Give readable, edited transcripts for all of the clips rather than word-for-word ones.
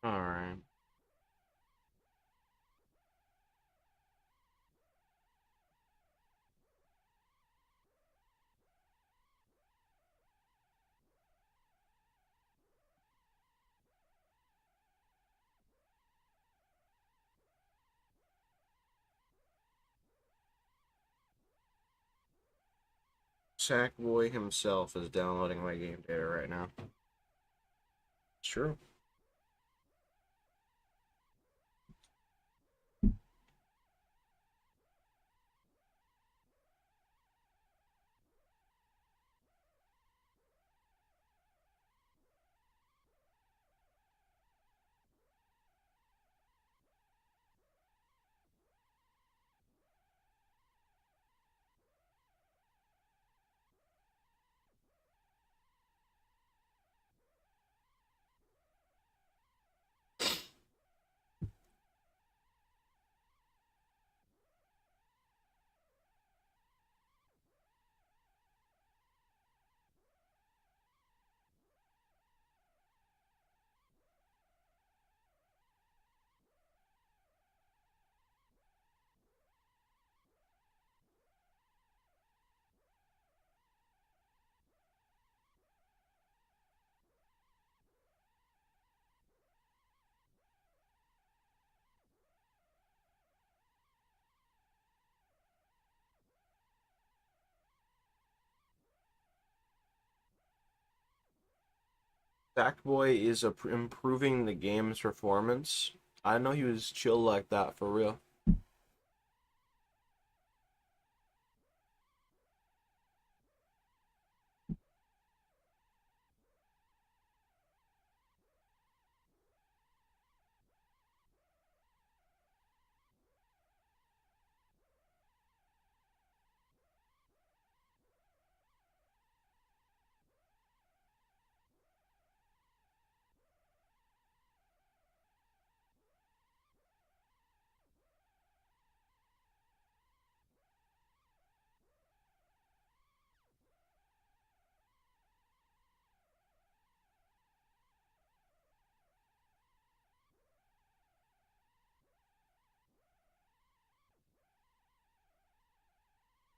Alright. Sackboy himself is downloading my game data right now. It's true. Sackboy is improving the game's performance. I know he was chill like that for real.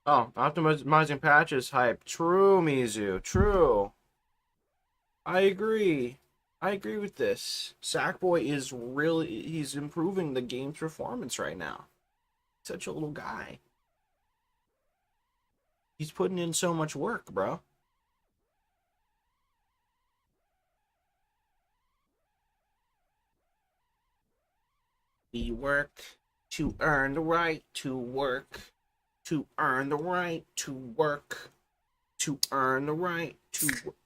Oh, optimizing patches hype. True, Mizu. True. I agree. I agree with this. Sackboy is he's improving the game's performance right now. Such a little guy. He's putting in so much work, bro. We work to earn the right to work. To earn the right to work. To earn the right to work.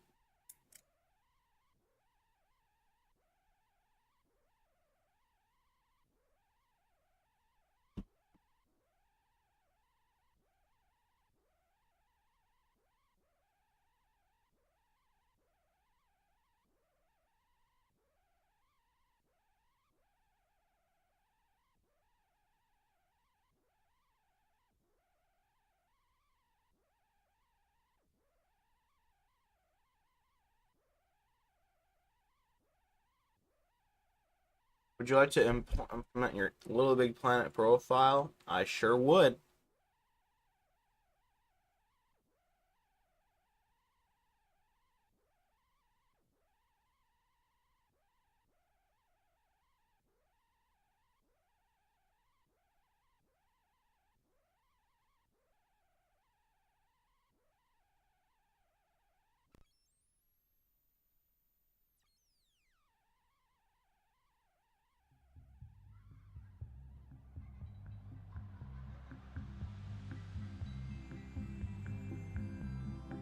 Would you like to implement your Little Big Planet profile? I sure would.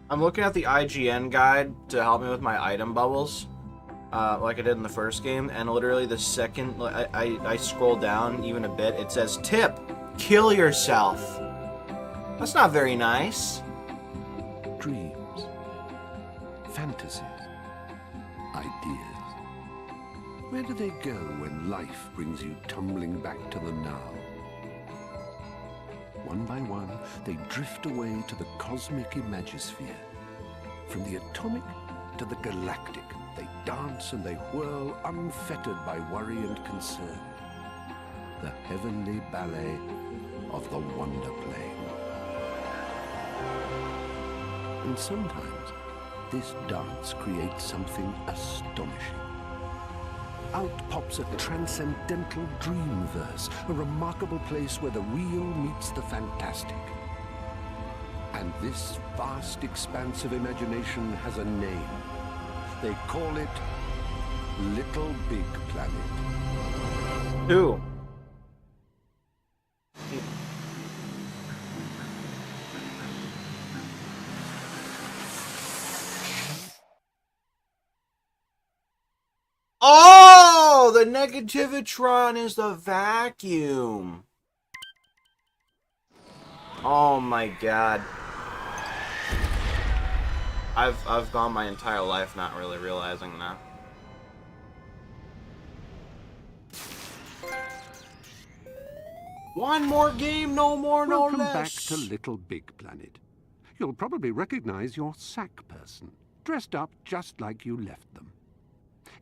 I'm looking at the IGN guide to help me with my item bubbles, like I did in the first game, and literally the second I scroll down even a bit, it says, "Tip, kill yourself." That's not very nice. Dreams, fantasies, ideas. Where do they go when life brings you tumbling back to the now? One by one, they drift away to the cosmic imagisphere. From the atomic to the galactic, they dance and they whirl unfettered by worry and concern. The heavenly ballet of the wonder plane. And sometimes this dance creates something astonishing. Out pops a transcendental dreamverse, a remarkable place where the real meets the fantastic. And this vast expanse of imagination has a name. They call it Little Big Planet. Who? Oh, the negativitron is the vacuum. Oh my god. I've gone my entire life not really realizing that. One more game, no more, no less. Welcome back to Little Big Planet. You'll probably recognize your sack person, dressed up just like you left them.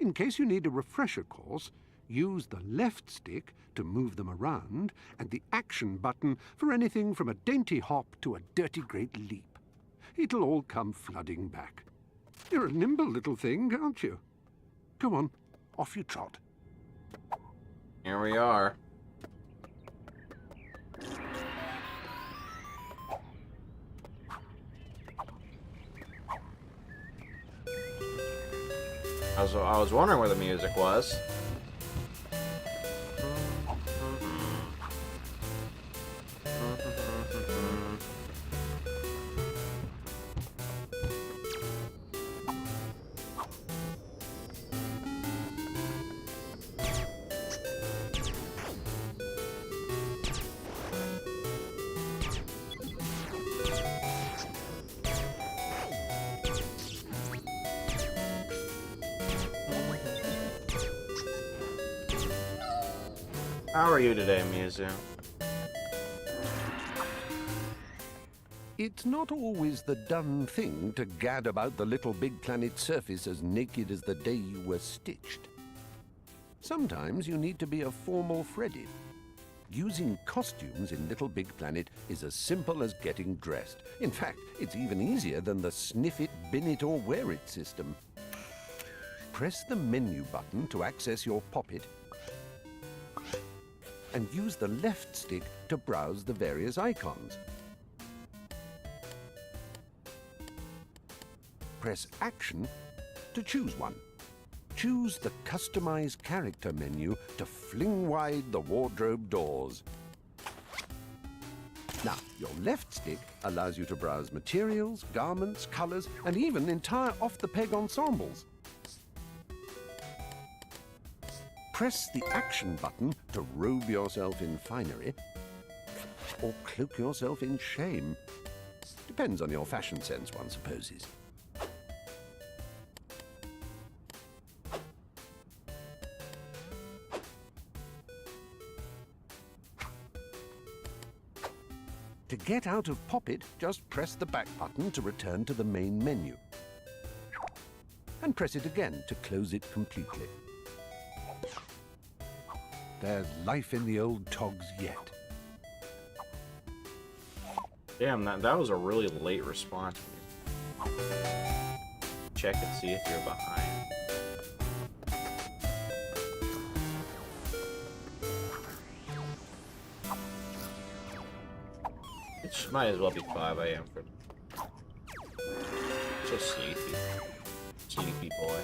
In case you need a refresher course, use the left stick to move them around, and the action button for anything from a dainty hop to a dirty great leap. It'll all come flooding back. You're a nimble little thing, aren't you? Go on, off you trot. Here we are. I was wondering where the music was. How are you today, Mizu? It's not always the done thing to gad about the Little Big Planet surface as naked as the day you were stitched. Sometimes you need to be a formal Freddy. Using costumes in Little Big Planet is as simple as getting dressed. In fact, it's even easier than the sniff it, bin it, or wear it system. Press the menu button to access your poppet, and use the left stick to browse the various icons. Press Action to choose one. Choose the Customize Character menu to fling wide the wardrobe doors. Now, your left stick allows you to browse materials, garments, colors, and even entire off-the-peg ensembles. Press the Action button to robe yourself in finery, or cloak yourself in shame. Depends on your fashion sense, one supposes. To get out of Poppet, just press the back button to return to the main menu. And press it again to close it completely. There's life in the old togs yet. Damn, that was a really late response. Check and see if you're behind. It might as well be 5 a.m. for... So sleepy. Sleepy boy.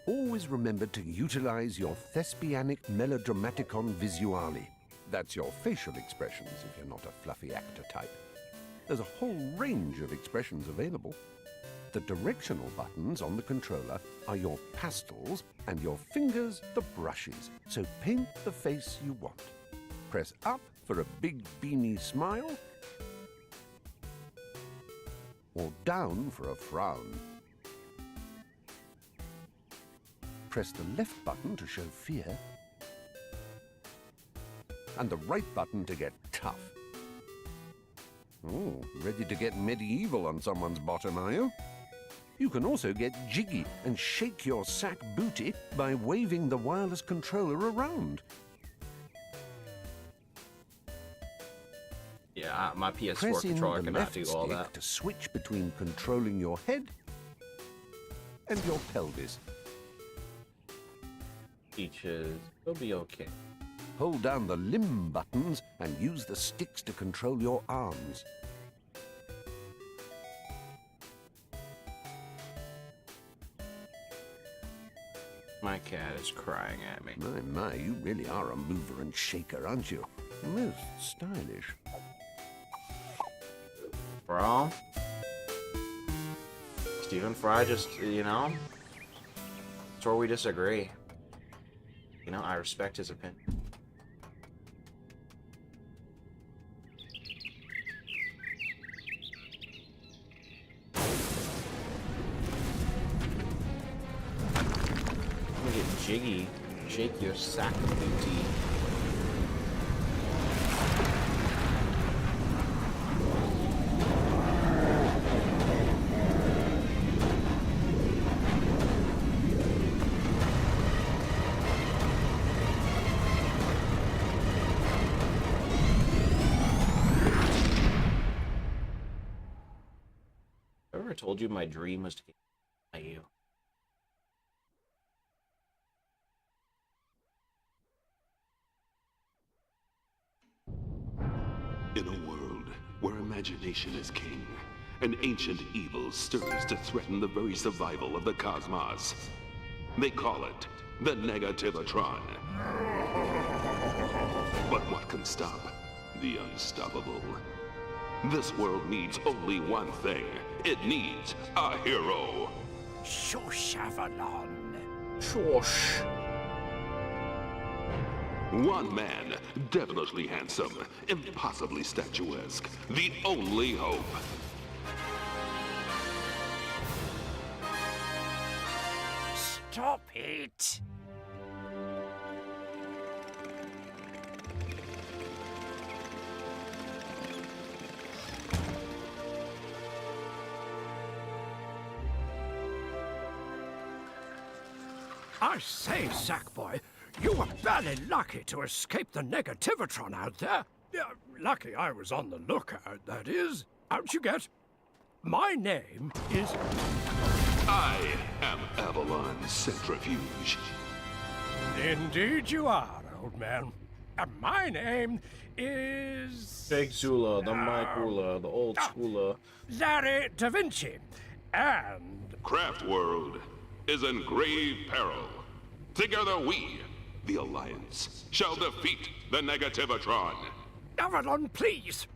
always remember to utilize your thespianic melodramaticon visuale. That's your facial expressions if you're not a fluffy actor type. There's a whole range of expressions available. The directional buttons on the controller are your pastels and your fingers the brushes, so paint the face you want. Press up for a big beamy smile, or down for a frown. Press the left button to show fear, and the right button to get tough. Oh, ready to get medieval on someone's bottom, are you? You can also get jiggy and shake your sack booty by waving the wireless controller around. Yeah, my PS4 Press in controller the cannot left do all stick that. to switch between controlling your head and your pelvis. Peaches, it'll be okay. Hold down the limb buttons and use the sticks to control your arms. My cat is crying at me. My, you really are a mover and shaker, aren't you? Most stylish. Bro. Stephen Fry just, you know, it's where we disagree. You know, I respect his opinion. I'm gonna get jiggy. Shake your sack of booty. I ever told you my dream was to get by you? In a world where imagination is king, an ancient evil stirs to threaten the very survival of the cosmos. They call it the Negativatron. But what can stop the unstoppable? This world needs only one thing. It needs a hero. Shush, Avalon. Shush. One man, devilishly handsome, impossibly statuesque, the only hope. Stop it! I say, Sackboy, you were barely lucky to escape the Negativatron out there. Yeah, lucky I was on the lookout, that is. How'd you get? My name is... I am Avalon Centrifuge. Indeed you are, old man. And my name is... Big Zula, the Micula, the old schooler. Larry Da Vinci. And... Craft World is in grave peril. Together we, the Alliance, shall defeat the Negativatron. Avalon, please!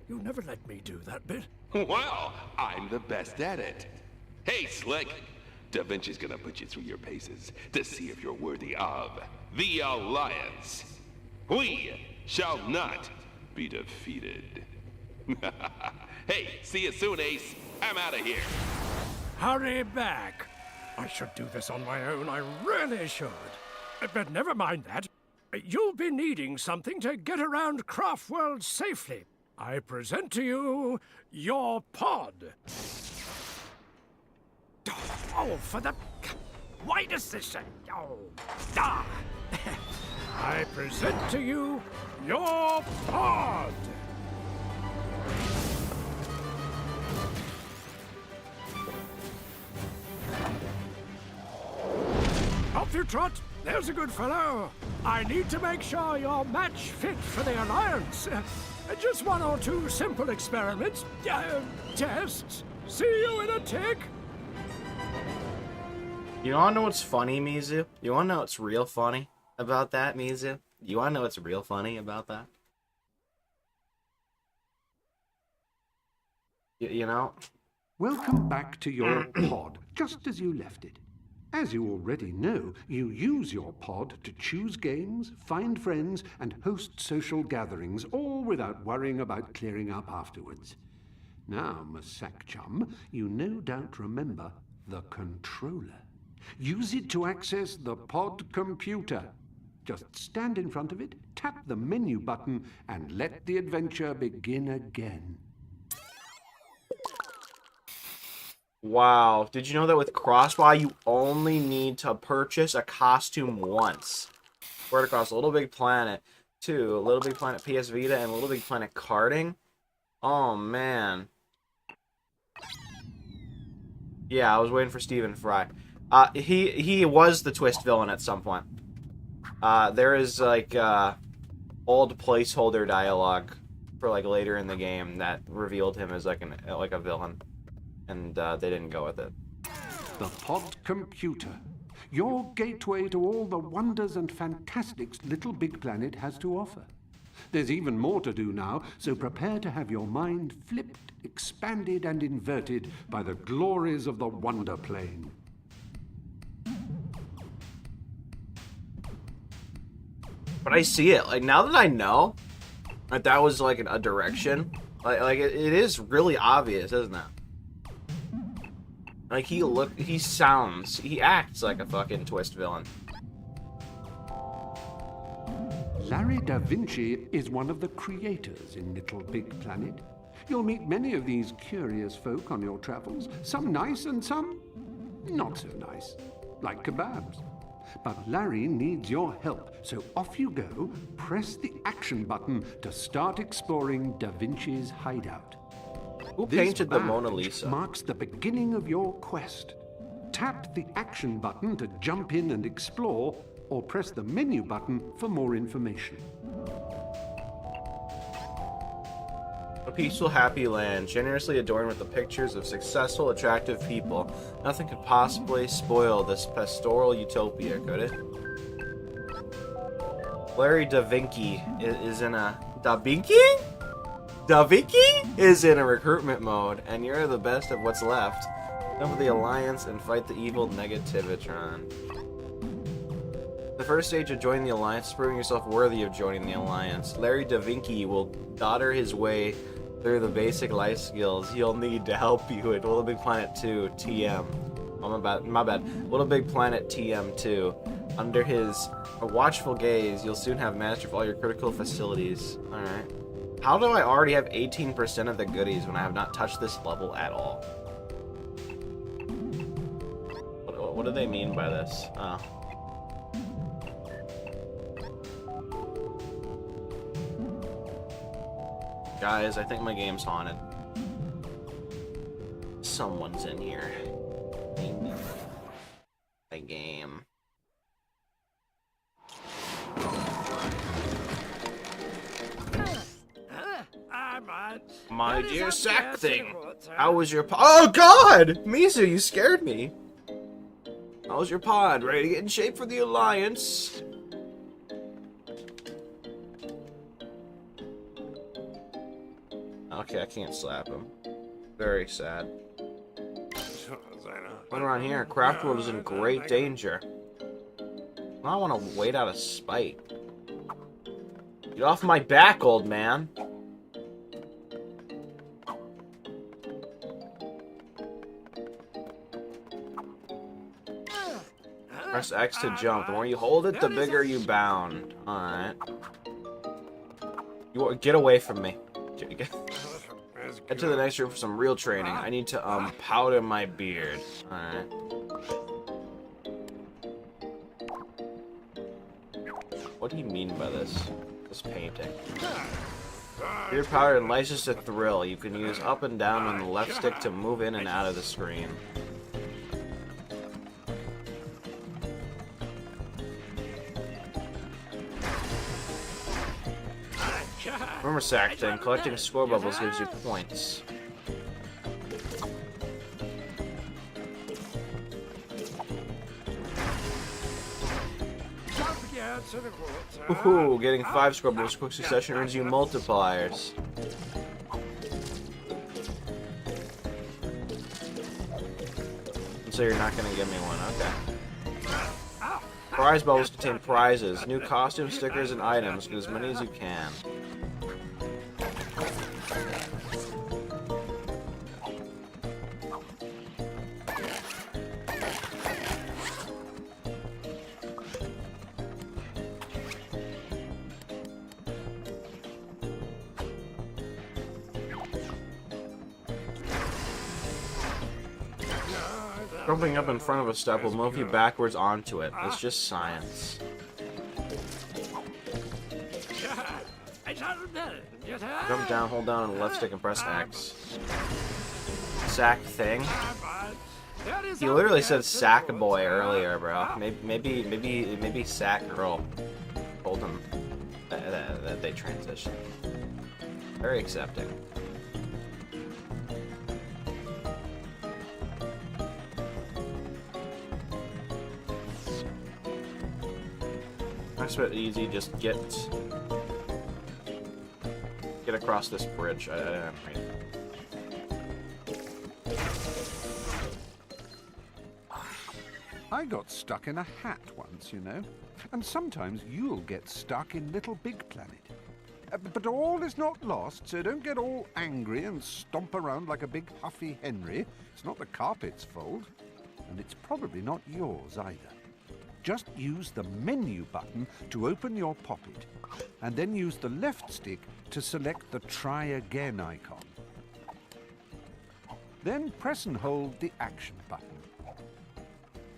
You never let me do that bit. Well, I'm the best at it. Hey, Slick! Da Vinci's gonna put you through your paces to see if you're worthy of the Alliance. We shall not be defeated. Hey, see you soon, Ace. I'm out of here. Hurry back. I should do this on my own, I really should. But never mind that. You'll be needing something to get around Craftworld safely. I present to you your pod. Oh, for the... Why does this... Oh, ah! I present to you your pod. Off you trot. There's a good fellow. I need to make sure you're match fit for the Alliance. Just one or two simple experiments. Tests. See you in a tick. You wanna know what's funny, Mizu? You wanna know what's real funny about that, Mizu? You wanna know what's real funny about that? You know? Welcome back to your pod, just as you left it. As you already know, you use your pod to choose games, find friends, and host social gatherings, all without worrying about clearing up afterwards. Now, Masak Chum, you no doubt remember the controller. Use it to access the pod computer. Just stand in front of it, tap the menu button, and let the adventure begin again. Wow. Did you know that with Crossfire, you only need to purchase a costume once? Spread across Little Big Planet 2, Little Big Planet PS Vita, and Little Big Planet Karting? Oh, man. Yeah, I was waiting for Stephen Fry. He was the twist villain at some point. There is, like, old placeholder dialogue for, like, later in the game that revealed him as, like, a villain. And they didn't go with it. The pod computer. Your gateway to all the wonders and fantastics Little Big Planet has to offer. There's even more to do now, so prepare to have your mind flipped, expanded, and inverted by the glories of the Wonder Plane. But I see it. Like, now that I know that was, like, a direction, like it is really obvious, isn't it? Like, he acts like a fucking twist villain. Larry da Vinci is one of the creators in Little Big Planet. You'll meet many of these curious folk on your travels, some nice and some not so nice, like kebabs. But Larry needs your help, so off you go, press the action button to start exploring Da Vinci's hideout. Who painted the Mona badge Lisa? Marks the beginning of your quest. Tap the action button to jump in and explore, or press the menu button for more information. A peaceful, happy land, generously adorned with the pictures of successful, attractive people. Nothing could possibly spoil this pastoral utopia, could it? Larry Da Vinci is in a... Da Vinci? Da Vinci is in a recruitment mode, and you're the best of what's left. Come for the Alliance and fight the evil Negativitron. The first stage of joining the Alliance is proving yourself worthy of joining the Alliance. Larry Da Vinci will dodder his way through the basic life skills he'll need to help you at Little Big Planet 2 TM. Oh, my bad. Little Big Planet TM2. Under his watchful gaze, you'll soon have mastery of all your critical facilities. Alright. How do I already have 18% of the goodies when I have not touched this level at all? What do they mean by this? Oh. Guys, I think my game's haunted. Someone's in here. My game. My dear sack thing. How was your pod? Oh god! Mizu, you scared me. How was your pod? Ready to get in shape for the Alliance? Okay, I can't slap him. Very sad. Went around here, Craftwood was in great danger. I don't want to wait out of spite. Get off my back, old man. Press X to jump. The more you hold it, the bigger you bound. Alright. Get away from me. Head to the next room for some real training. I need to, powder my beard. Alright. What do you mean by this painting? Beard powder and license to thrill. You can use up and down on the left stick to move in and out of the screen. Remember sack thing, collecting score bubbles gives you points. Ooh, getting 5 scribbles quick succession earns you multipliers. So you're not gonna give me one, okay. Prize bubbles contain prizes, new costumes, stickers, and items. Get as many as you can. Jumping up in front of a step will move you backwards onto it. It's just science. Jump down, hold down on the left stick and press X. Sack thing? He literally said sack boy earlier, bro. Maybe sack girl. Told him that they transitioned. Very accepting. Nice but easy, just get across this bridge. I got stuck in a hat once, you know. And sometimes you'll get stuck in Little Big Planet. But all is not lost, so don't get all angry and stomp around like a big huffy Henry. It's not the carpet's fault. And it's probably not yours either. Just use the menu button to open your poppet, and then use the left stick to select the try again icon. Then press and hold the action button.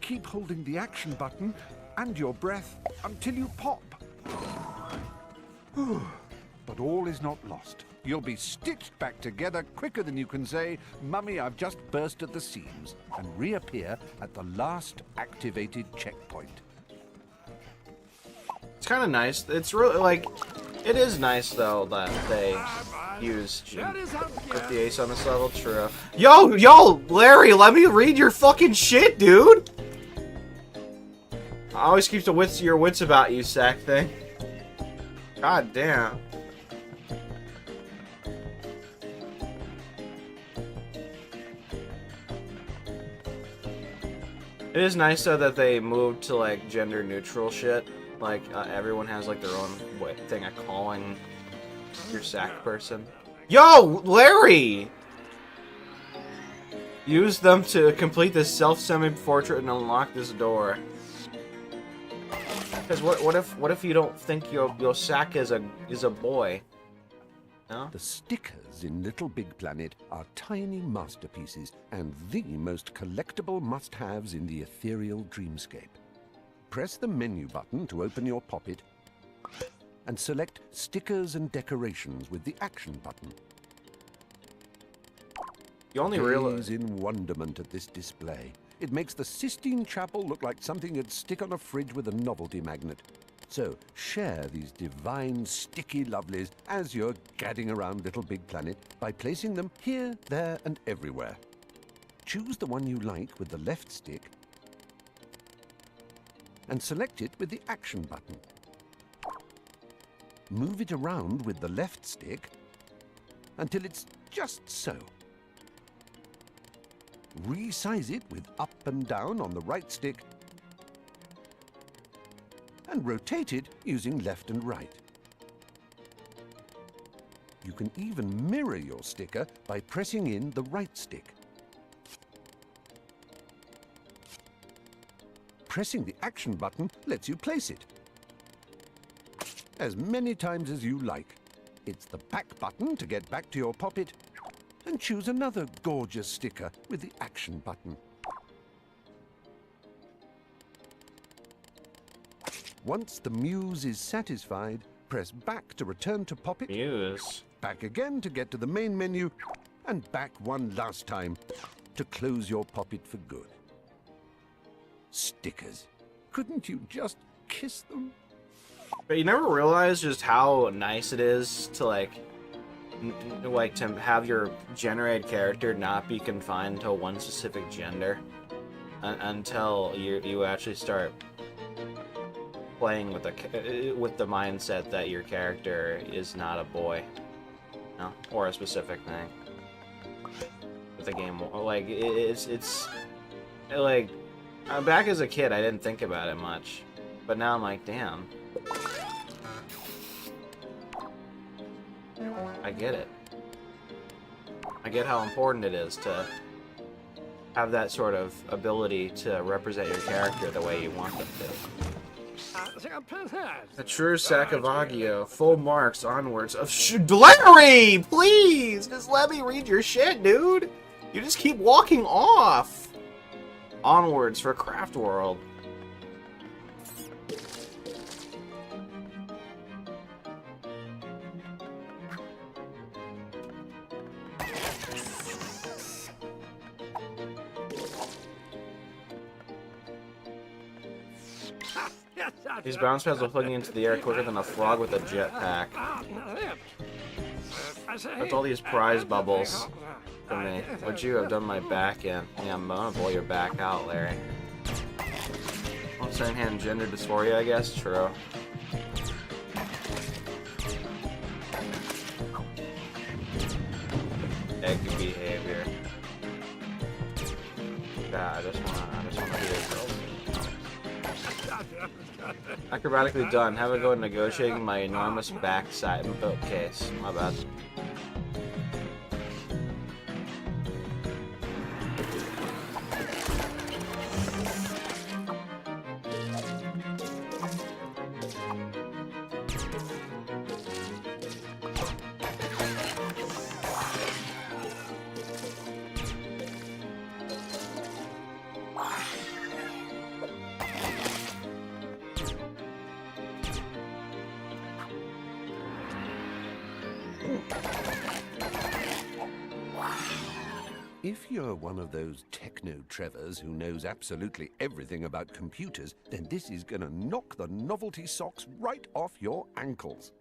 Keep holding the action button and your breath until you pop. But all is not lost. You'll be stitched back together quicker than you can say, "Mummy, I've just burst at the seams," and reappear at the last activated checkpoint. It's kind of nice. It's really, like, it is nice, though, that they use put the ace on this level. True. Yo, Larry, let me read your fucking shit, dude! I always keep your wits about you, sack thing. God damn. It is nice though that they moved to like gender neutral shit. Like everyone has like their own thing of calling your sack person. Yo, Larry! Use them to complete this self-semi portrait and unlock this door. Because what if you don't think your sack is a boy? No? The stickers in Little Big Planet are tiny masterpieces and the most collectible must-haves in the ethereal dreamscape. Press the menu button to open your poppet and select Stickers and Decorations with the action button. You only realize in wonderment at this display. It makes the Sistine Chapel look like something you'd stick on a fridge with a novelty magnet. So, share these divine, sticky lovelies as you're gadding around Little Big Planet by placing them here, there, and everywhere. Choose the one you like with the left stick and select it with the action button. Move it around with the left stick until it's just so. Resize it with up and down on the right stick and rotate it using left and right. You can even mirror your sticker by pressing in the right stick. Pressing the action button lets you place it as many times as you like. It's the back button to get back to your poppet, and choose another gorgeous sticker with the action button. Once the muse is satisfied, press back to return to poppet, Muse. back again to get to the main menu, and back one last time to close your poppet for good. Stickers. Couldn't you just kiss them? But you never realize just how nice it is to like to have your generated character not be confined to one specific gender until you actually start playing with the mindset that your character is not a boy, you know, or a specific thing. With the game, like it's like back as a kid, I didn't think about it much, but now I'm like, damn, I get it. I get how important it is to have that sort of ability to represent your character the way you want them to. A true Sacavagio, full marks onwards of Larry! Please! Just let me read your shit, dude! You just keep walking off! Onwards for Craft World. These bounce pads will plug into the air quicker than a frog with a jetpack. That's all these prize bubbles for me. Would you have done my back in? Yeah, I'm gonna blow your back out, Larry. On same hand, gender dysphoria, I guess. True. Egg behavior. God, I just wanna be a girl. Acrobatically done. Have a go at negotiating my enormous backside bookcase. My bad. If you're one of those techno-Trevors who knows absolutely everything about computers, then this is gonna knock the novelty socks right off your ankles.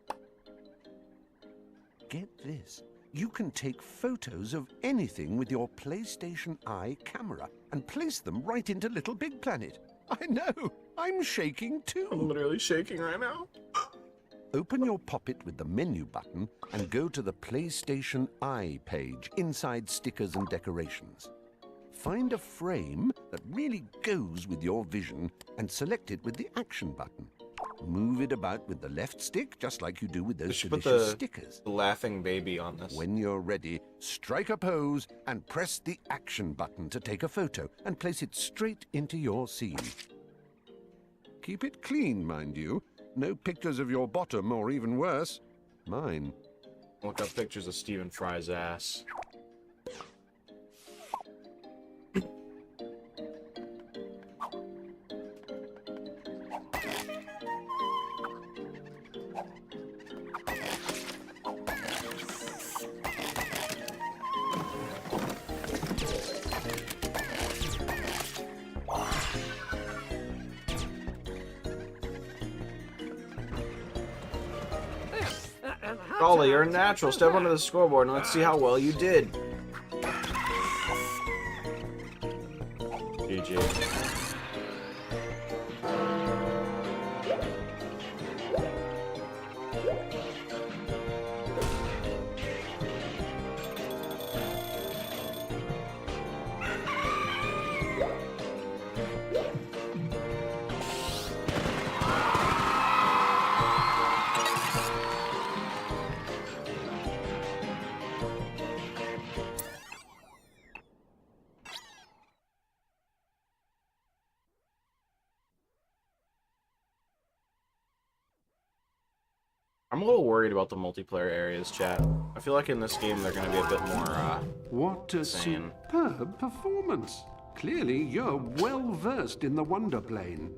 Get this. You can take photos of anything with your PlayStation Eye camera and place them right into Little Big Planet. I know! I'm shaking too! I'm literally shaking right now. Open your Poppet with the menu button and go to the PlayStation Eye page inside stickers and decorations. Find a frame that really goes with your vision and select it with the action button. Move it about with the left stick, just like you do with those delicious stickers. The laughing baby on this. When you're ready, strike a pose and press the action button to take a photo and place it straight into your scene. Keep it clean, mind you. No pictures of your bottom, or even worse, mine. Look up pictures of Stephen Fry's ass. Golly, you're a natural. Step onto the scoreboard and let's see how well you did. GG. I'm a little worried about the multiplayer areas, chat. I feel like in this game they're going to be a bit more, What a insane. superb performance! Clearly, you're well-versed in the Wonder Plane.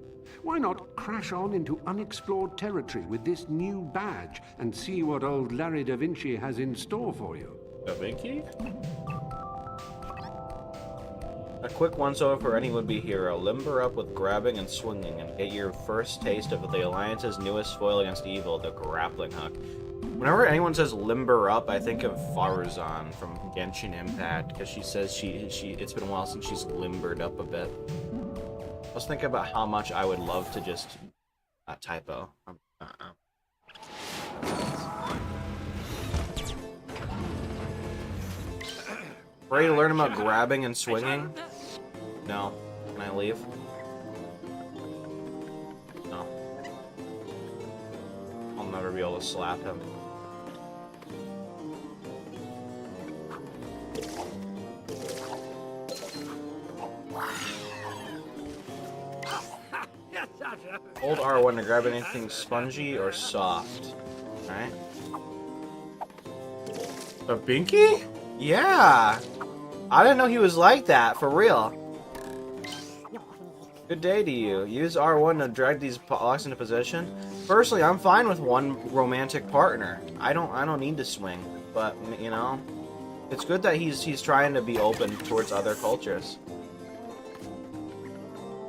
Why not crash on into unexplored territory with this new badge and see what old Larry da Vinci has in store for you? Da Vinci? A quick once-over for any would-be hero. Limber up with grabbing and swinging and get your first taste of the Alliance's newest foil against evil, the grappling hook. Whenever anyone says limber up, I think of Faruzan from Genshin Impact, because she says it's been a while since she's limbered up a bit. Let's think about how much I would love to just Typo. Ready to learn about grabbing and swinging? No. Can I leave? No. I'll never be able to slap him. Hold R1 to grab anything spongy or soft. Alright. A binky? Yeah! I didn't know he was like that, for real. Good day to you. Use R1 to drag these blocks into position. Personally, I'm fine with one romantic partner. I don't need to swing, but you know, it's good that he's trying to be open towards other cultures.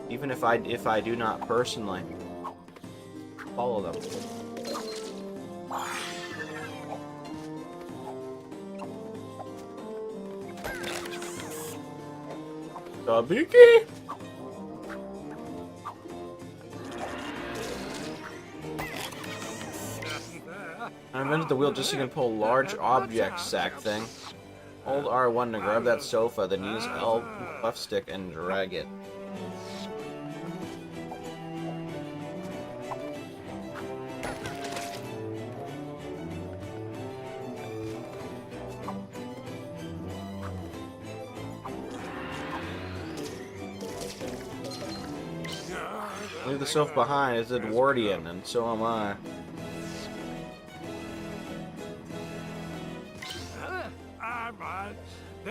Even if I do not personally follow them. Tabiki? I invented the wheel just so you can pull large object sack thing. Hold R1 to grab that sofa, then use left stick and drag it. Leave the sofa behind. It's Edwardian, and so am I.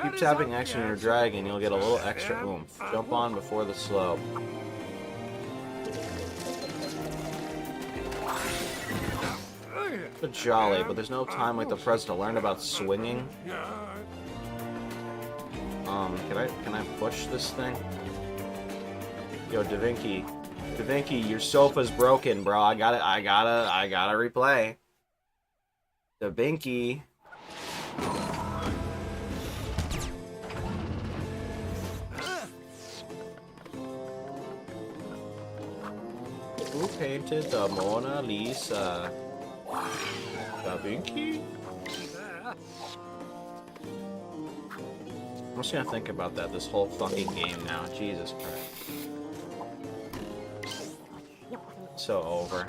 Keep tapping X when you're dragging, you'll get a little extra oomph. Jump on before the slope. But jolly, but there's no time like the present to learn about swinging. Can I push this thing? Yo, Da Vinci, your sofa's broken, bro. I gotta replay. Da Vinci. Who painted the Mona Lisa? Da Vinci? I'm just gonna think about that this whole fucking game now. Jesus Christ. So over.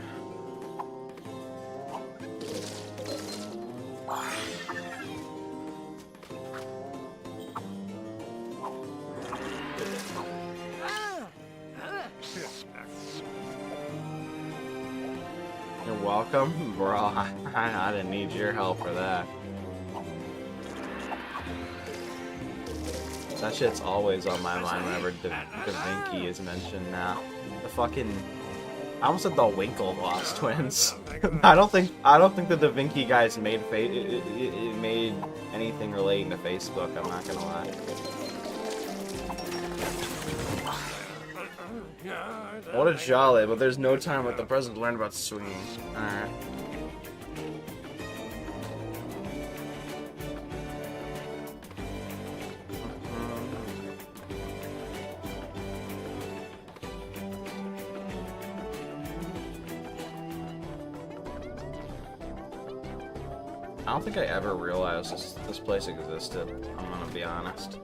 You're welcome, bro. I didn't need your help for that. That shit's always on my mind whenever Da Vinci is mentioned now. The fucking... I almost said the Winklevoss twins. I don't think the Da Vinci guys made made anything relating to Facebook. I'm not gonna lie. What a jolly, but there's no time like the present to learn about swinging. All right. I don't think I ever realized this place existed, I'm gonna be honest.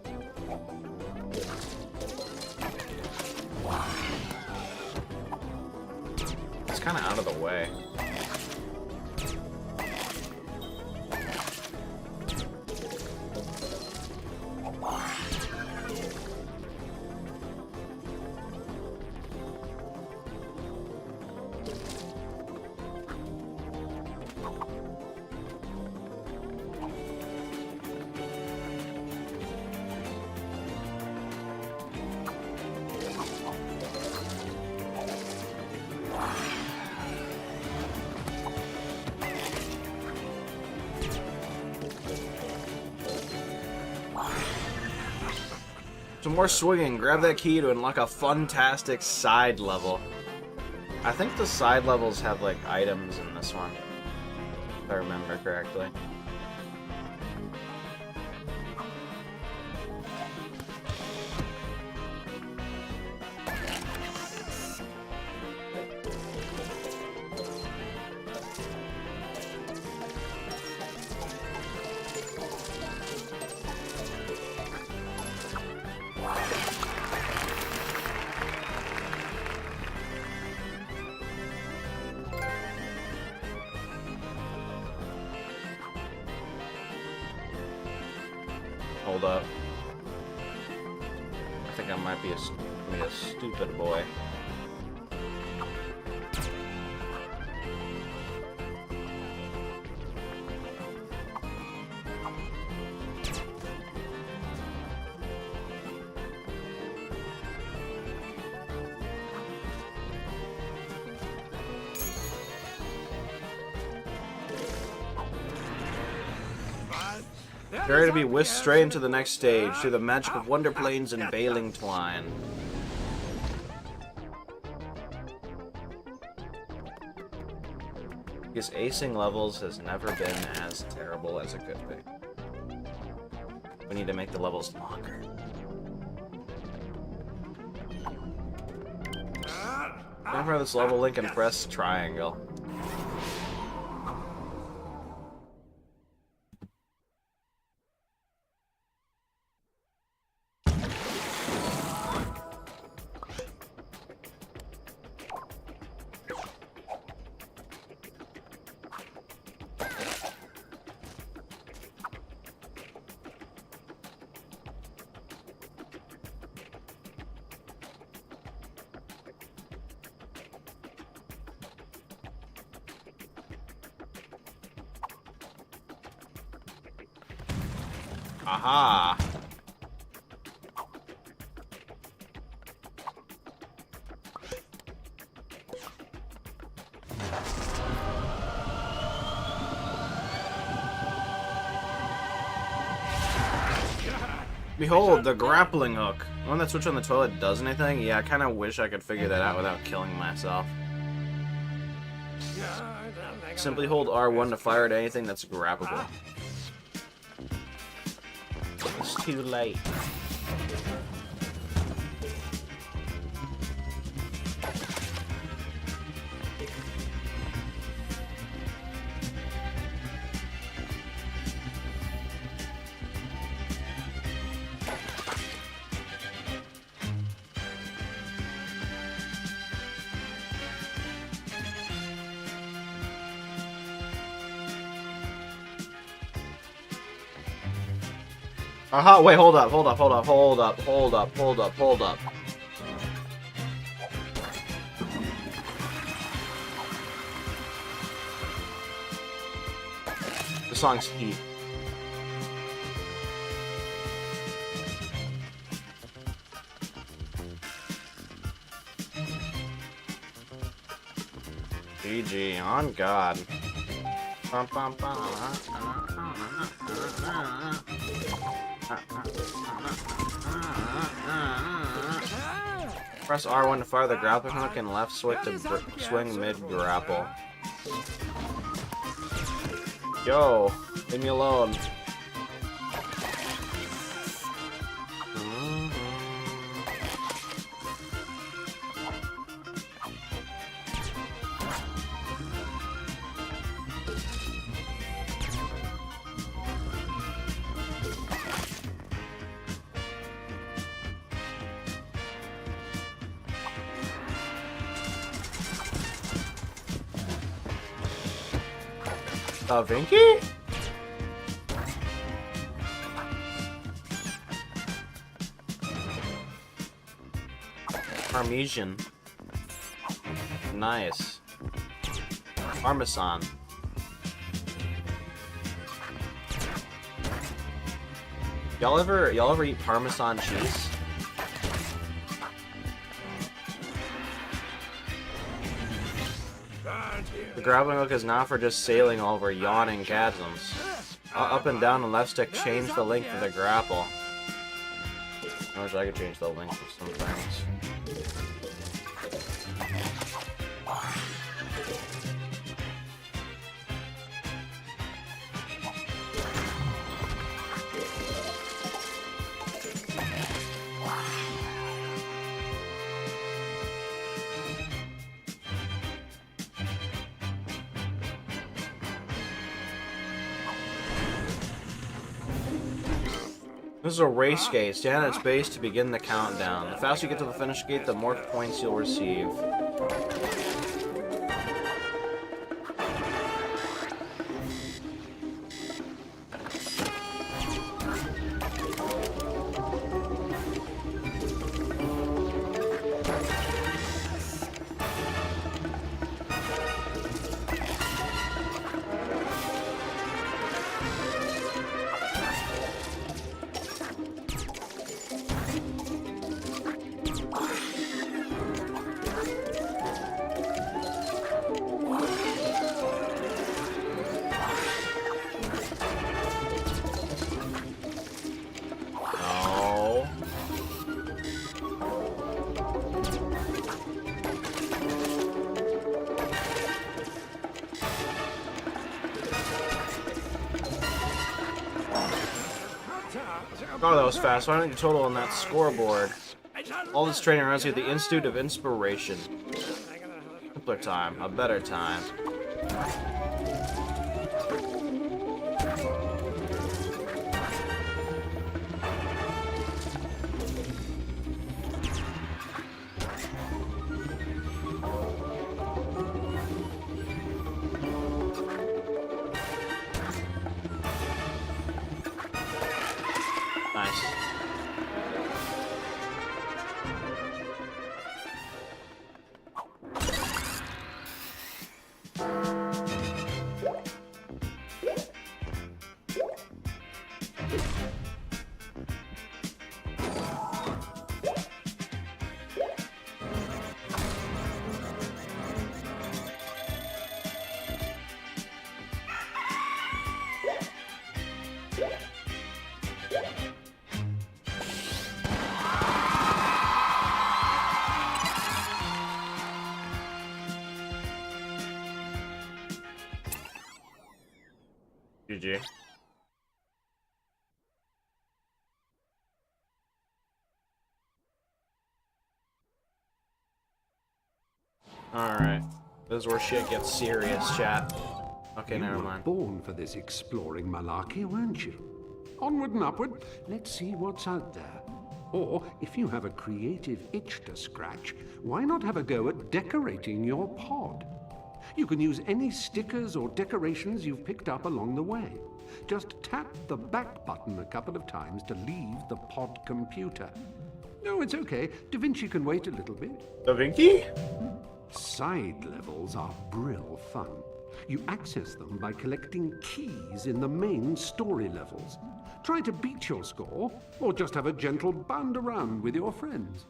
It's kinda out of the way. Some more swinging. Grab that key to unlock a fantastic side level. I think the side levels have like items in this one, if I remember correctly. hold up. I think I might be a stupid boy. Prepare to be whisked straight into the next stage through the magic of wonder planes and baling twine. Because acing levels has never been as terrible as it could be. We need to make the levels longer. Stand for this level link and press triangle. Aha! Behold, the grappling hook. The one that switch on the toilet does anything? Yeah, I kind of wish I could figure that out without killing myself. Simply hold R1 to fire at anything that's grabbable. It's too late. Aha, wait, hold up. The song's Heat. GG, on God. Press R1 to fire the grappling hook and left switch to swing mid-grapple. Yo, leave me alone. Da Vinci? Parmesan. Nice. Parmesan. Y'all ever eat Parmesan cheese? The grappling hook is not for just sailing over yawning chasms. Up and down and left stick change the length of the grapple. I wish I could change the length of some things. This is a race gate. Stand at its base to begin the countdown. The faster you get to the finish gate, the more points you'll receive. Oh, that was fast. Why don't you total on that scoreboard? All this training runs you the Institute of Inspiration. Simpler time, a better time. Nice. GG. Alright. This is where shit gets serious, chat. Okay, never You were mind. born for this exploring malarkey, weren't you? Onward and upward. Let's see what's out there. Or, if you have a creative itch to scratch, why not have a go at decorating your pod? You can use any stickers or decorations you've picked up along the way. Just tap the back button a couple of times to leave the pod computer. No, it's okay. Da Vinci can wait a little bit. Da Vinci? Side levels are brill fun. You access them by collecting keys in the main story levels. Try to beat your score, or just have a gentle bound around with your friends.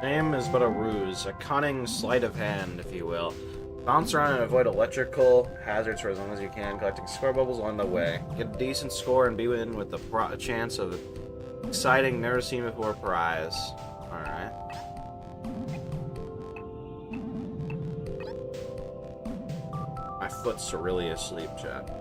Name is but a ruse, a cunning sleight of hand, if you will. Bounce around and avoid electrical hazards for as long as you can, collecting score bubbles along the way. Get a decent score and be in with the chance of exciting, never seen before prize. Alright. My foot's really asleep, chat.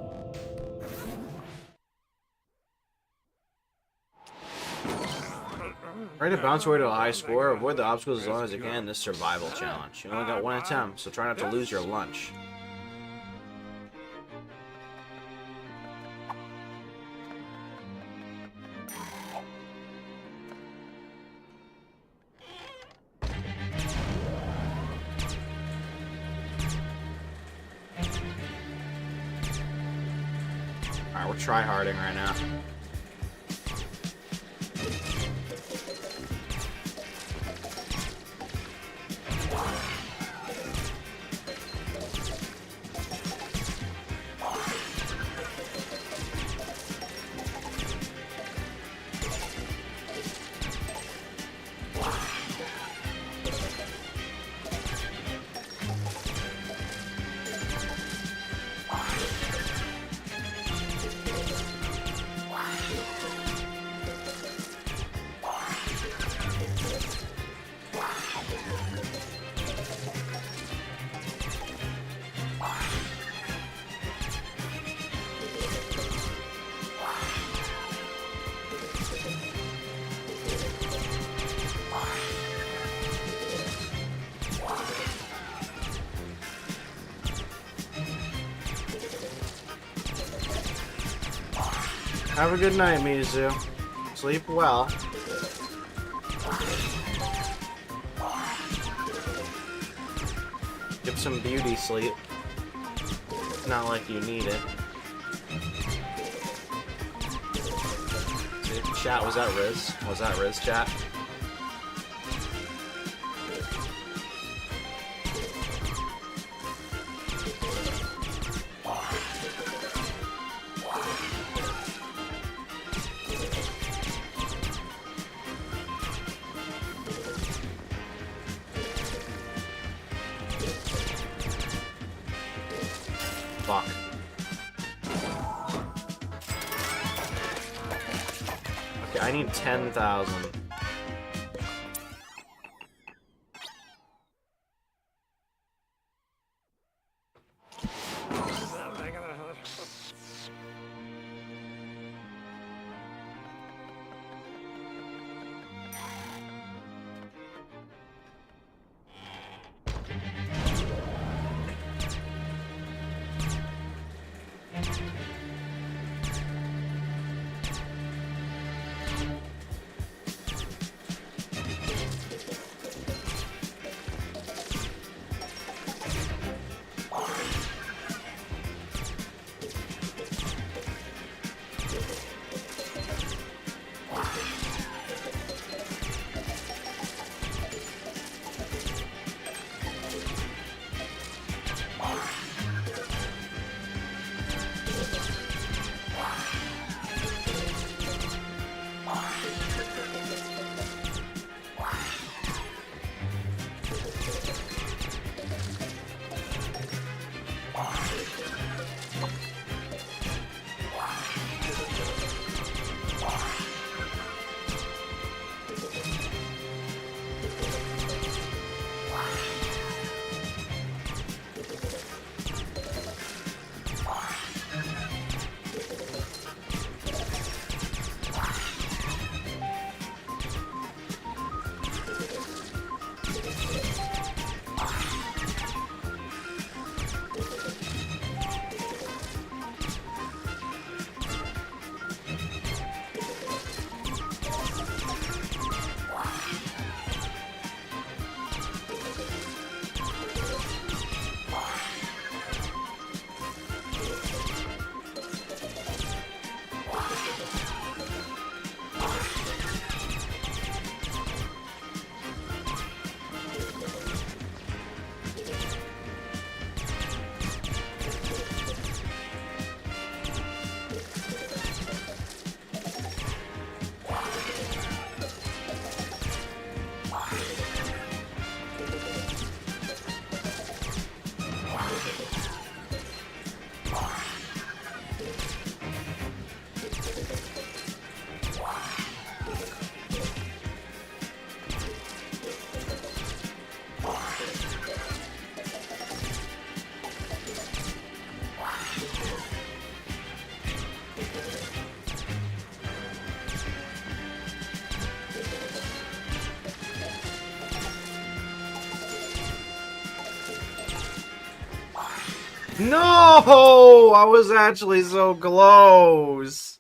Try to bounce your way to a high score, avoid the obstacles as long as you can in this survival challenge. You only got one attempt, so try not to lose your lunch. Alright, we're try-harding right now. Have a good night, Mizu. Sleep well. Get some beauty sleep. Not like you need it. Chat, was that Riz? Was that Riz, chat? Fuck. Okay, I need 10,000. No! I was actually so close.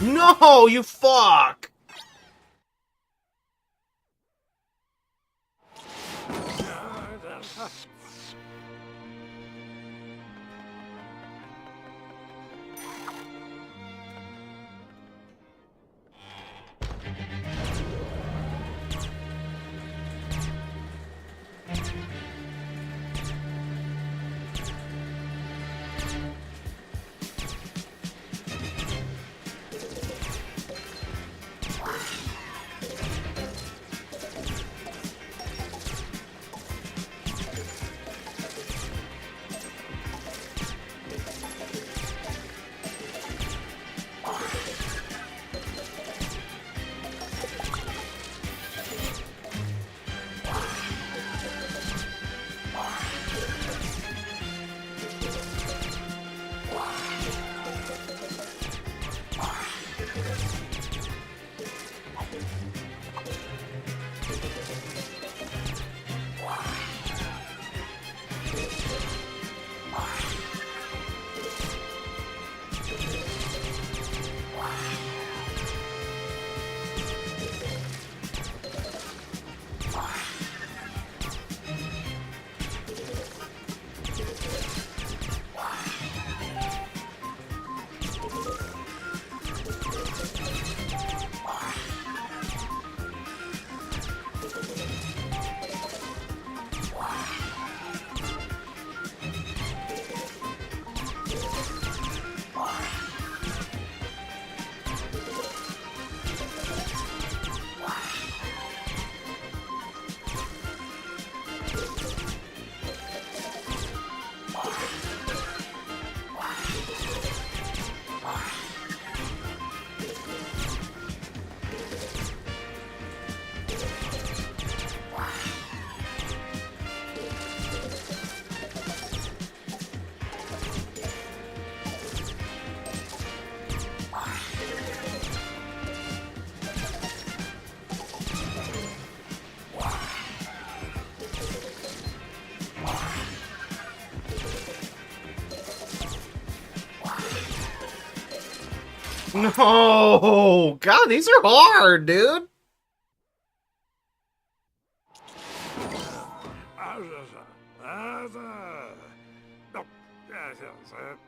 No, you fuck! No! God, these are hard, dude!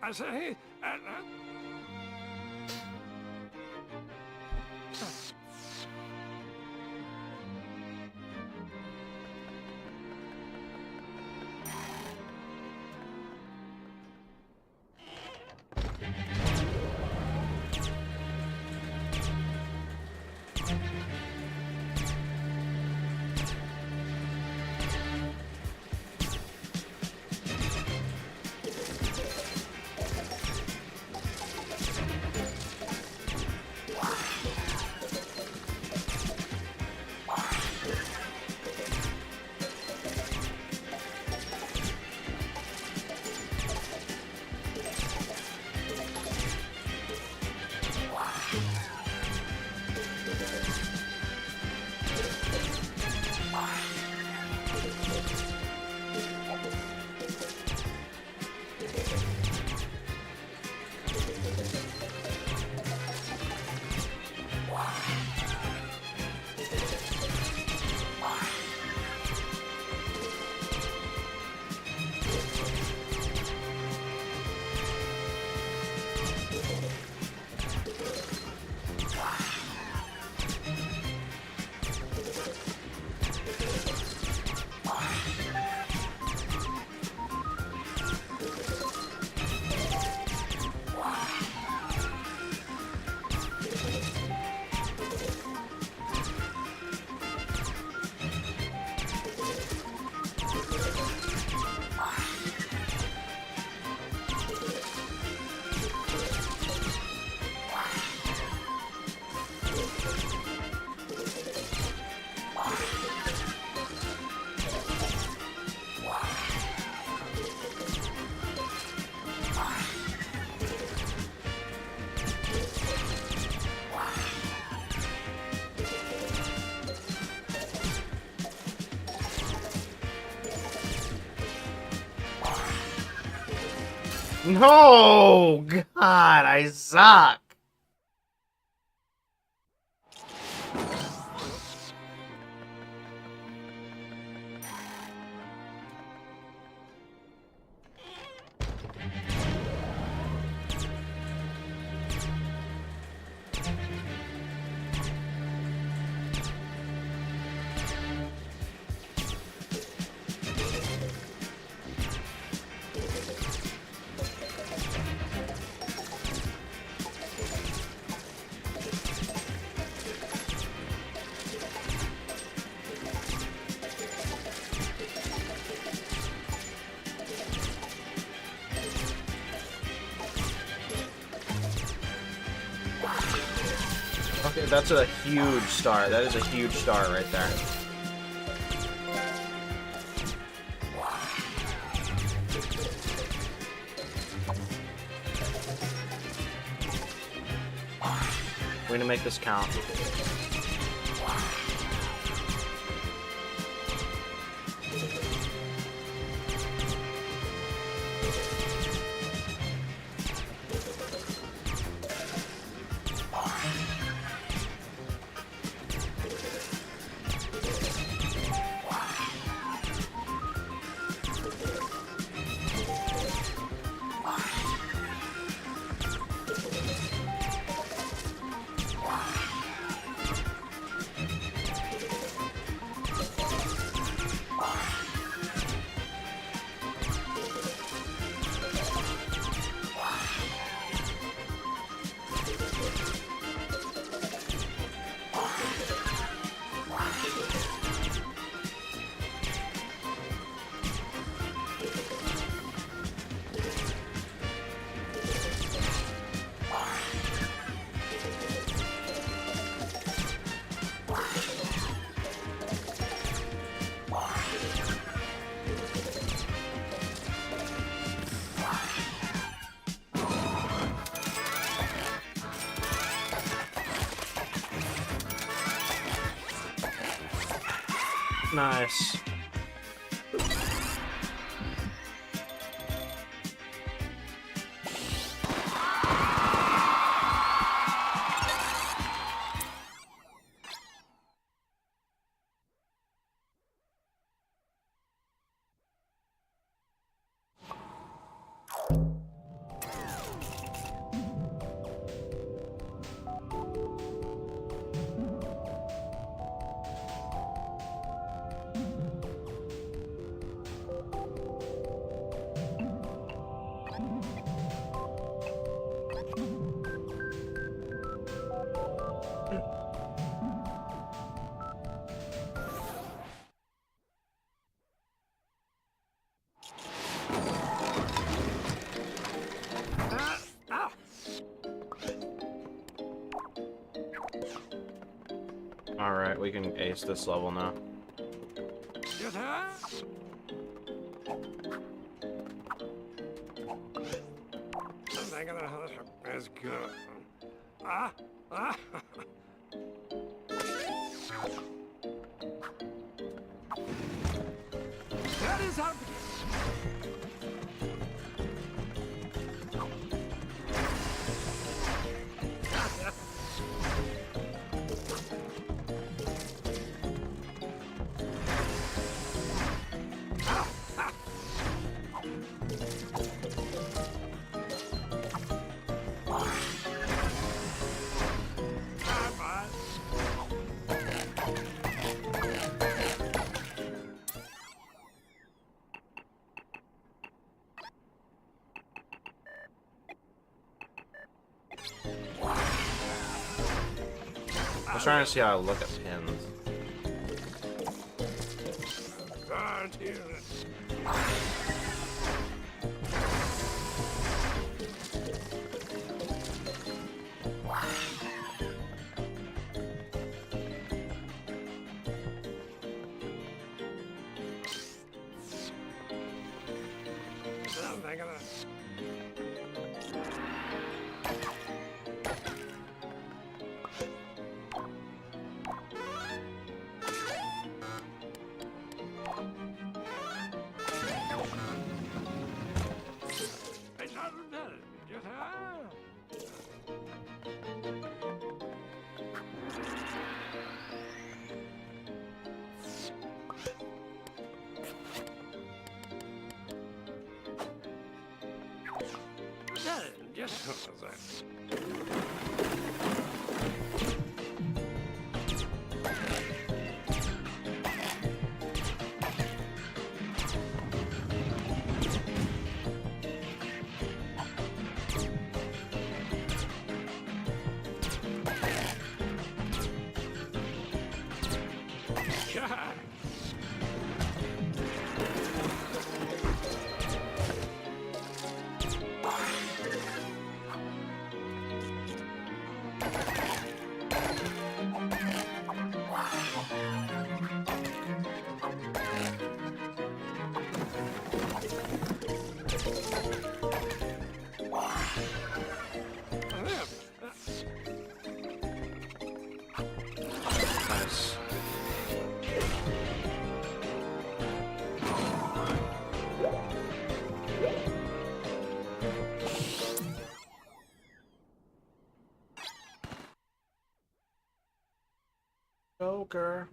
I say, No! God, I suck! Okay, that's a huge star. That is a huge star right there. We're gonna make this count. Nice. Alright, we can ace this level now. Get her? Something of the is good. Ah, ah. That is how. I was trying to see how I look at pins. Can't hear it. Something of the. Yes, sir, then. Nice. Joker.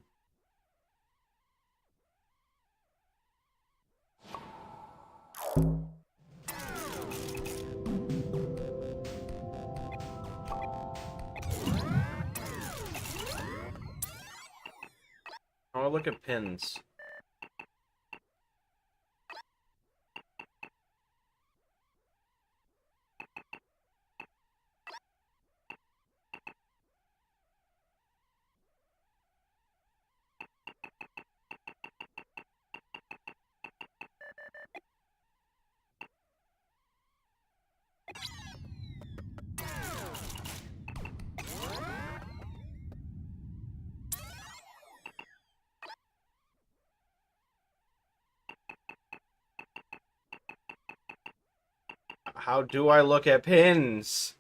I want to look at pins. How do I look at pins?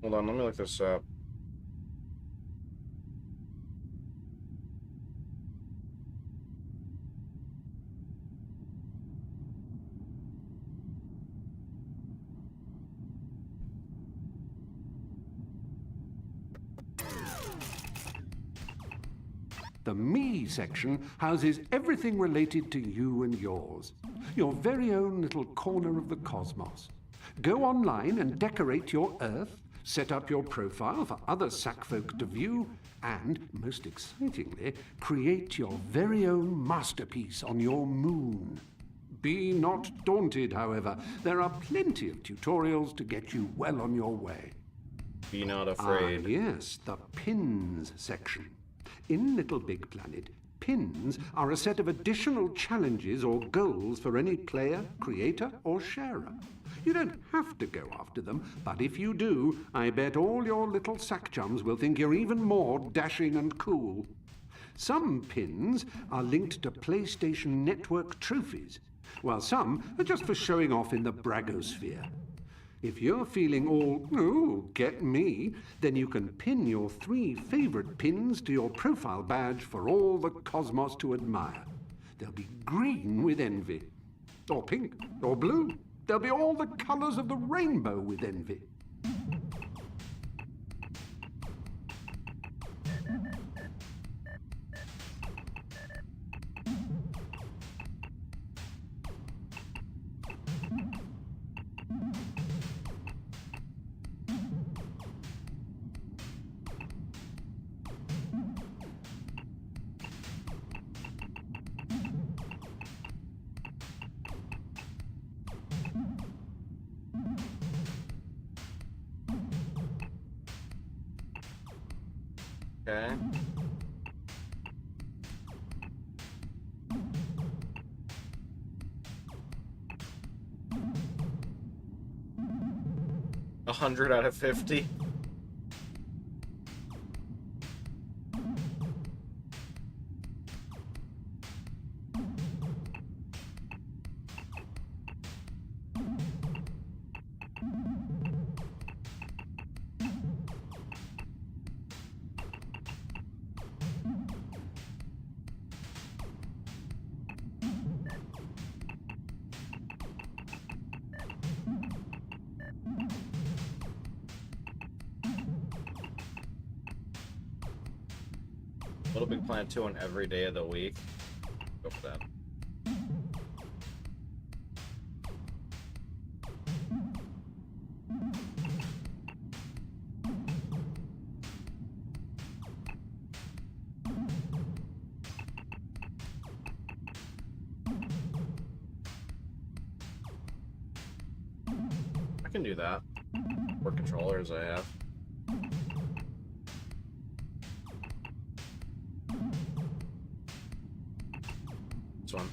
Hold on, let me look this up. The Me section houses everything related to you and yours. Your very own little corner of the cosmos. Go online and decorate your Earth, set up your profile for other sackfolk to view, and, most excitingly, create your very own masterpiece on your moon. Be not daunted, however. There are plenty of tutorials to get you well on your way. Be not afraid. Ah, yes, the Pins section. In Little Big Planet, pins are a set of additional challenges or goals for any player, creator, or sharer. You don't have to go after them, but if you do, I bet all your little sack chums will think you're even more dashing and cool. Some pins are linked to PlayStation Network trophies, while some are just for showing off in the bragosphere. If you're feeling all, oh, get me, then you can pin your 3 favorite pins to your profile badge for all the cosmos to admire. They'll be green with envy, or pink, or blue. They'll be all the colors of the rainbow with envy. Okay. A 100 out of 50. Little Big Planet 2 on every day of the week. Go for that. I can do that. More controllers I have. This one.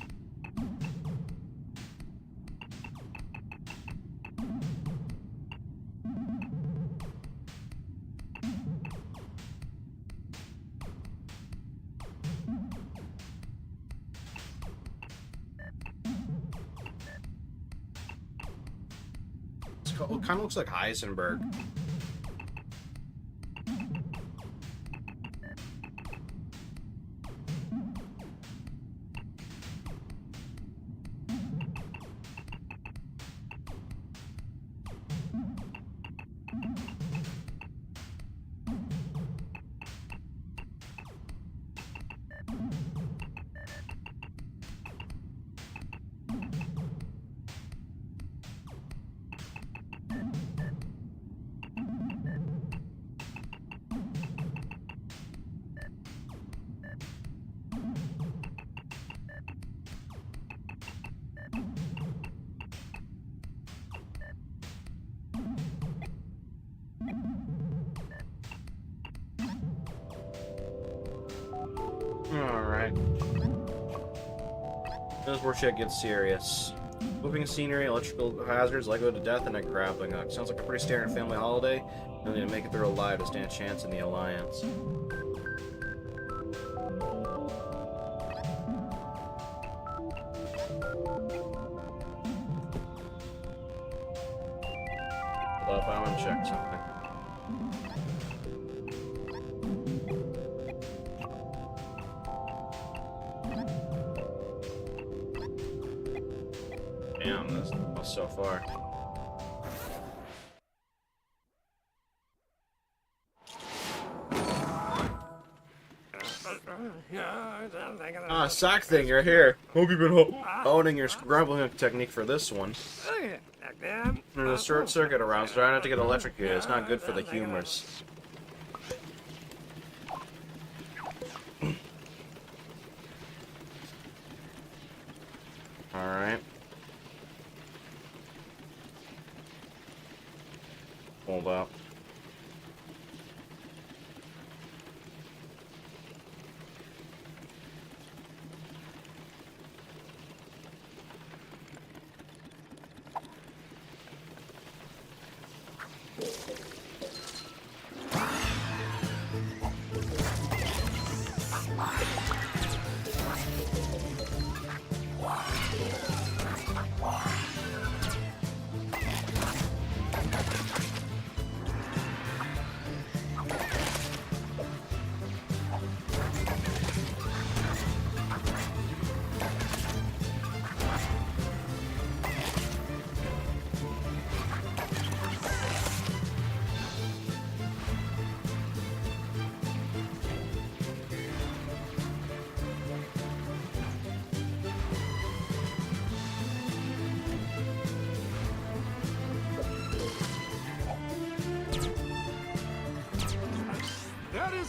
It kind of looks like Heisenberg. Alright. This is where shit gets serious. Moving scenery, electrical hazards, Lego to death, and a grappling hook. Sounds like a pretty standard family holiday. You'll need to make it through alive to stand a chance in the Alliance. Hold up, I want to check something. Damn, that's so far. Ah, sack thing, you're here. Hope you've been honing your grappling hook technique for this one. There's a short circuit around, so try not to get electrocuted. It's not good for the humors. Alright. Hold up.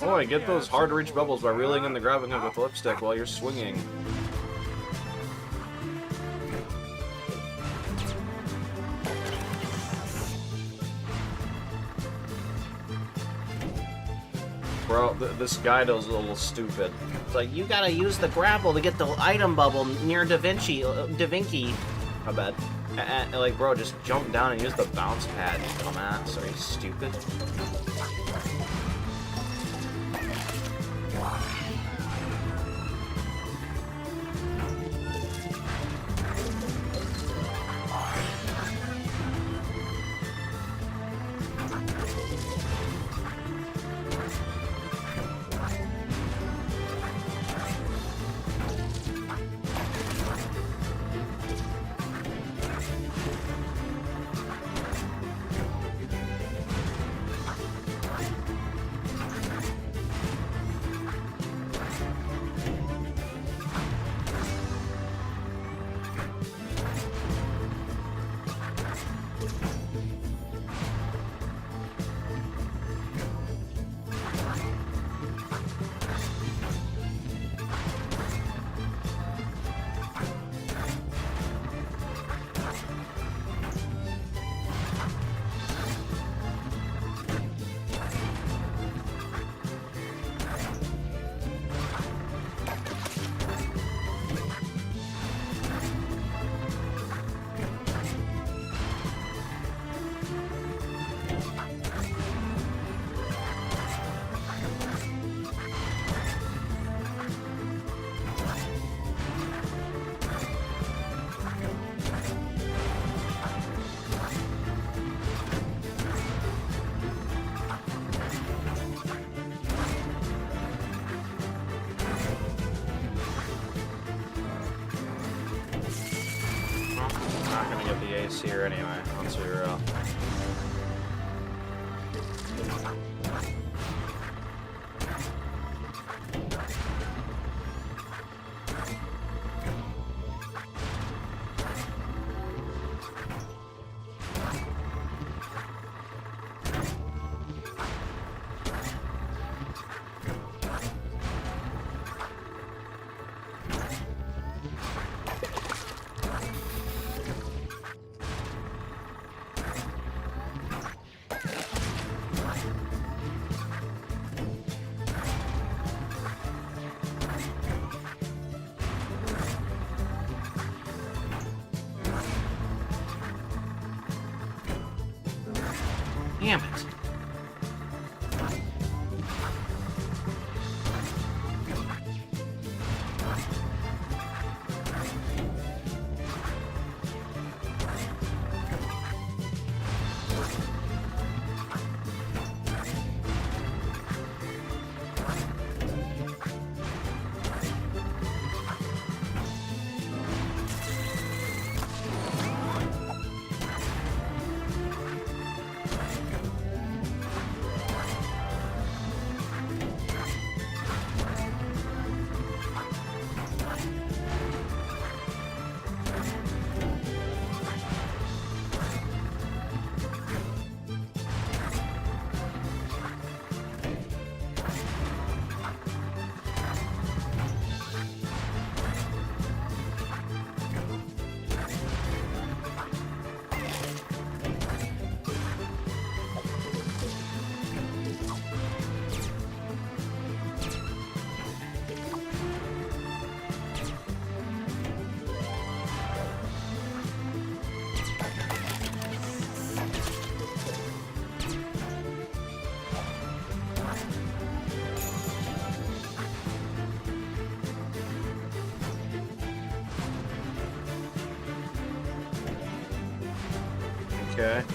Boy, get those hard-to-reach bubbles by reeling in the grabbing hook with lipstick while you're swinging. Bro, this guide is a little stupid. It's like, you gotta use the grapple to get the item bubble near Da Vinci. My bad. And, like, bro, just jump down and use the bounce pad, you dumbass. Are you stupid? gonna get the ace here anyway, on 0. Damn it. Okay.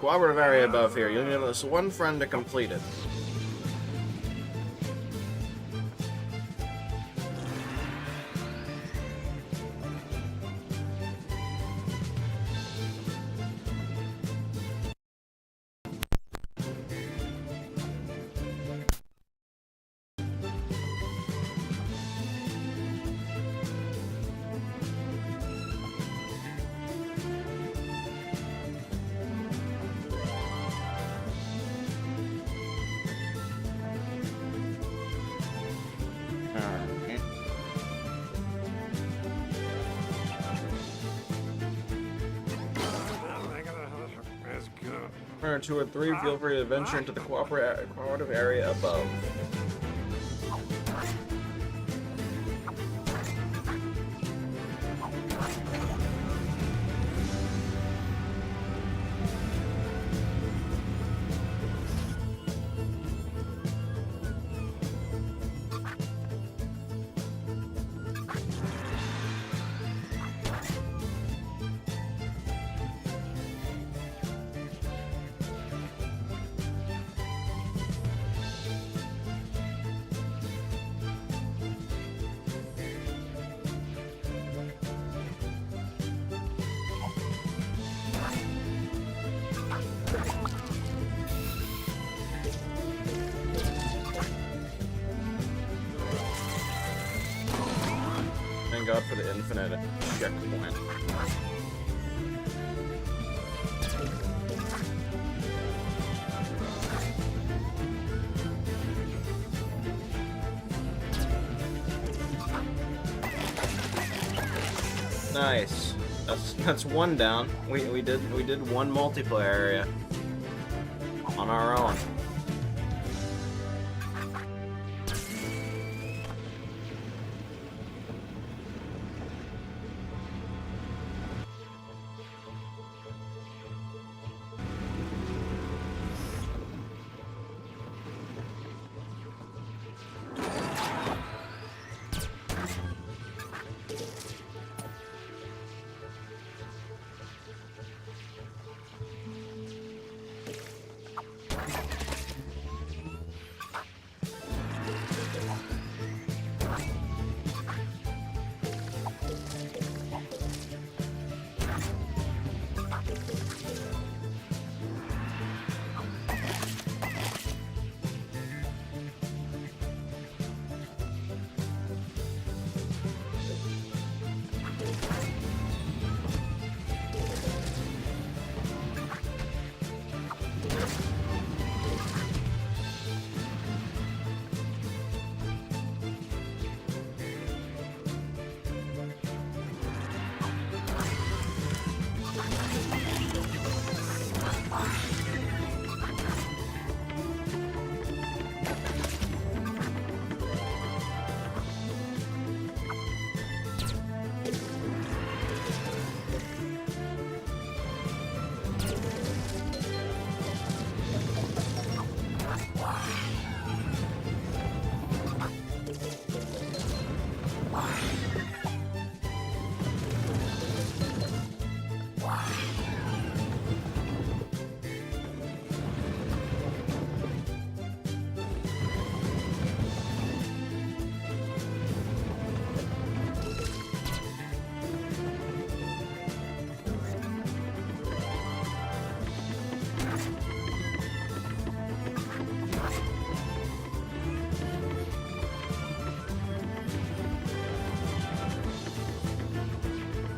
cooperative area above here. You'll need at least one friend to complete it. Or 2 or 3, feel free to venture into the cooperative area above. Thank God for the infinite checkpoint. Nice. That's one down. We did one multiplayer area on our own.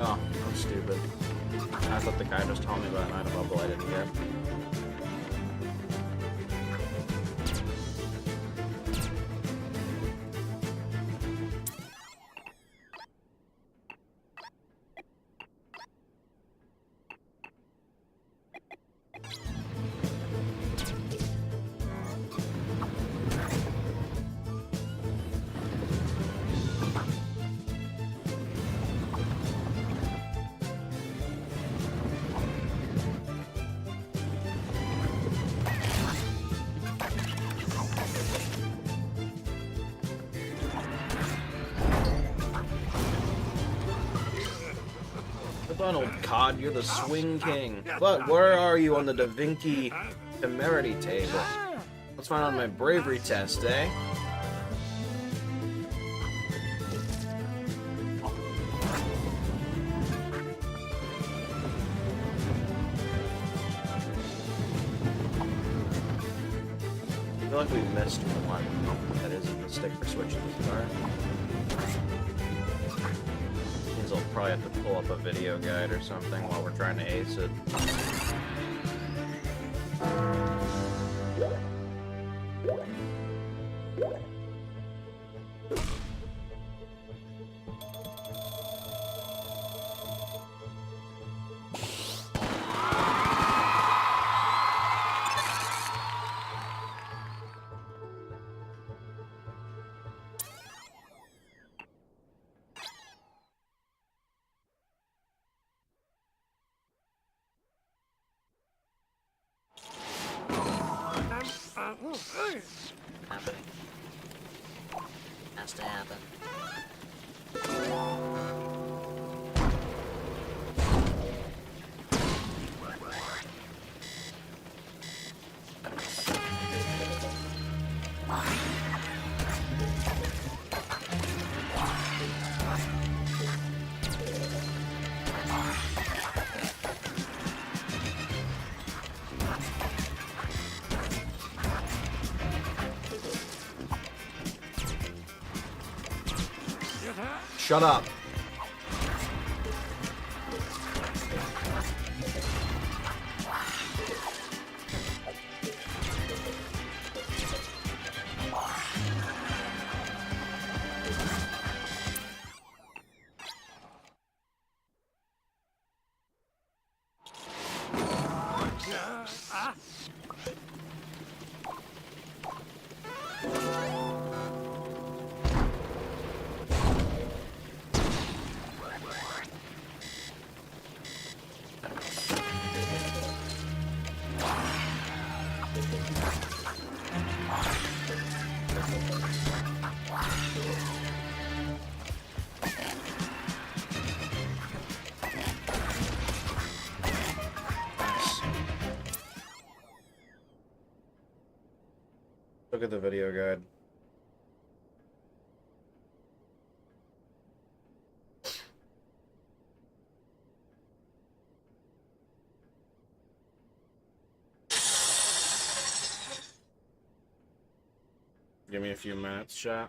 Oh, I'm stupid. I thought the guy just told me about an item bubble I didn't get. fun, old cod. You're the swing king. But where are you on the Da Vinci temerity table? Let's find out my bravery test, eh? I feel like we missed one. That isn't the stick for switching the car. Means I'll probably have to pull up a video guide or something while we're trying to ace it. Happening. Has to happen. Shut up. Look at the video guide. Give me a few minutes, chat.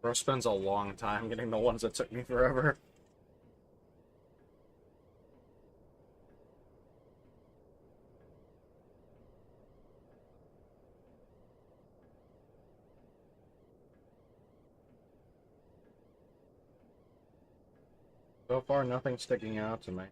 Bro spends a long time getting the ones that took me forever. So far, nothing's sticking out to me.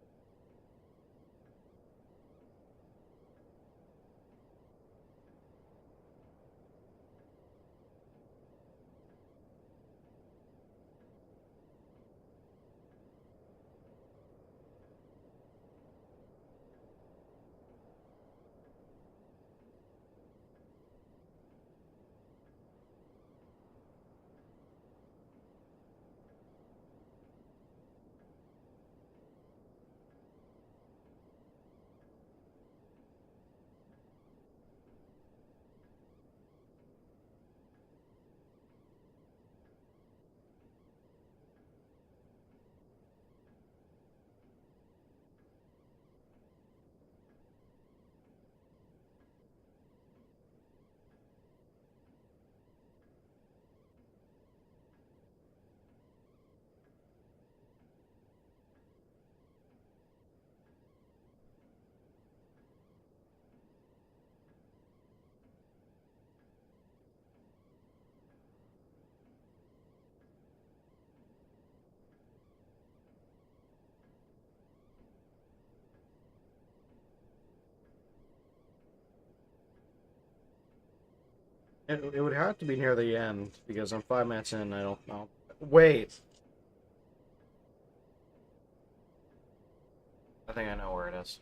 It would have to be near the end, because I'm 5 minutes in, I don't know. Wait! I think I know where it is.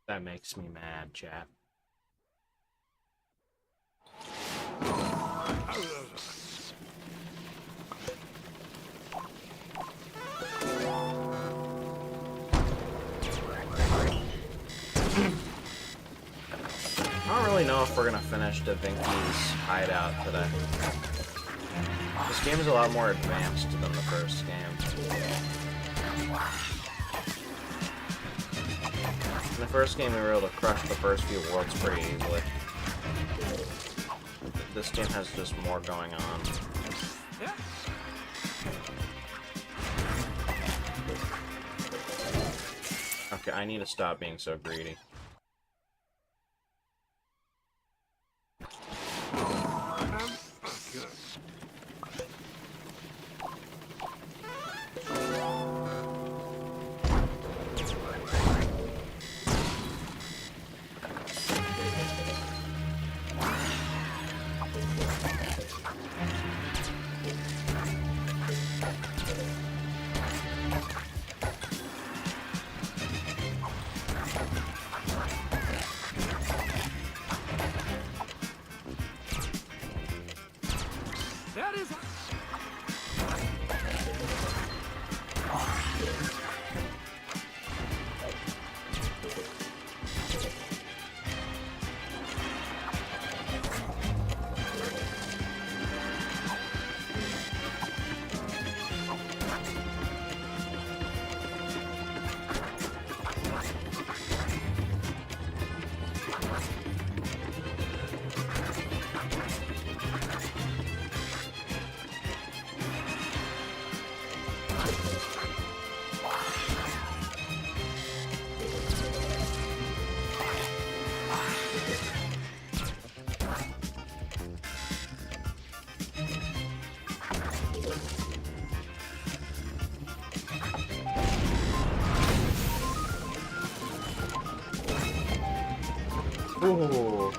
That makes me mad, chat. I don't really know if we're gonna finish Da Vinci's hideout today. This game is a lot more advanced than the first game. In the first game, we were able to crush the first few worlds pretty easily. This game has just more going on. Okay, I need to stop being so greedy. That is... Ooh.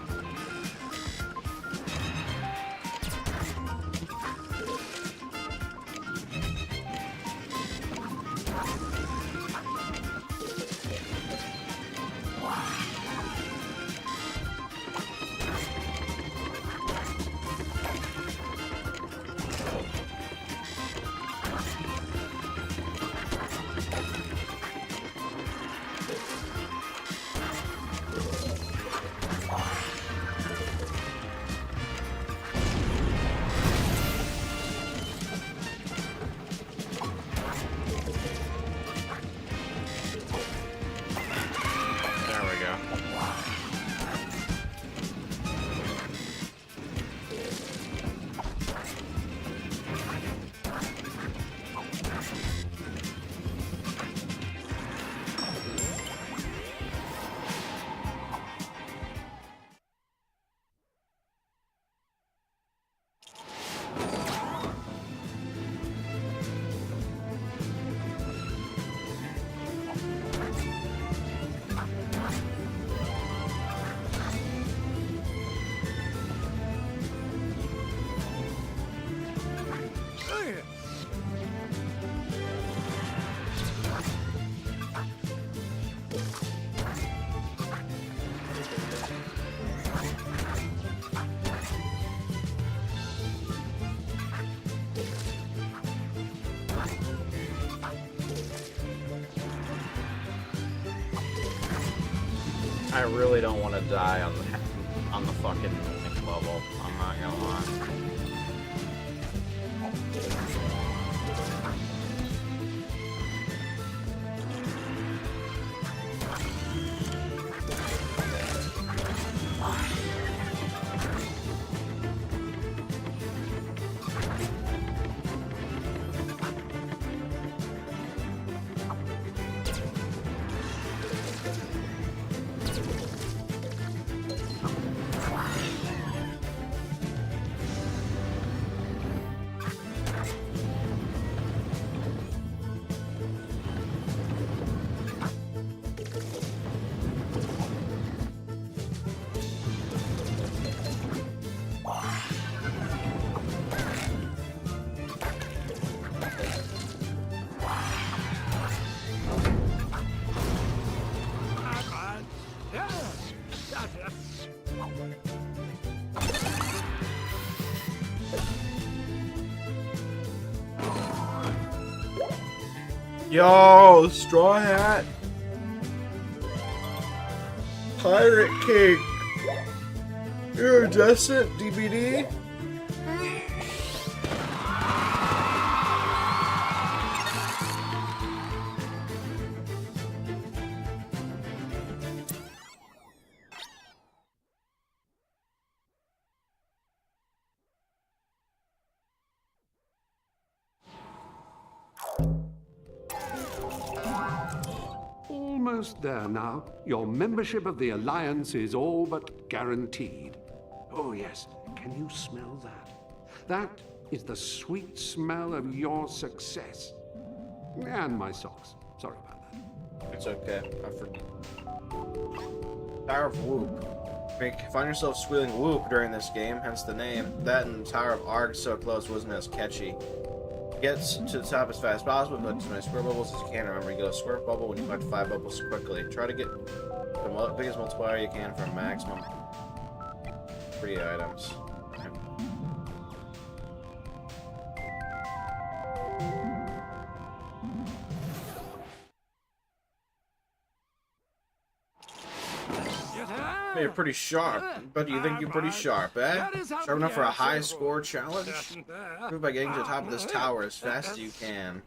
I really don't want to die on the fucking bubble. I'm not gonna lie. Yo, Straw Hat. Pirate King. Iridescent DVD. Almost there now. Your membership of the Alliance is all but guaranteed. Oh, yes. Can you smell that? That is the sweet smell of your success. And my socks. Sorry about that. It's okay. I forgot. Tower of Whoop. Find yourself squealing whoop during this game, hence the name. That and Tower of Arg so close wasn't as catchy. Get to the top as fast as possible, but as many squirt bubbles as you can. Remember, you go squirt bubble when you collect 5 bubbles quickly. Try to get the biggest multiplier you can for maximum 3 items. You're pretty sharp, but you think you're pretty sharp, eh? Sharp enough for a high score challenge? Prove by getting to the top of this tower as fast as you can.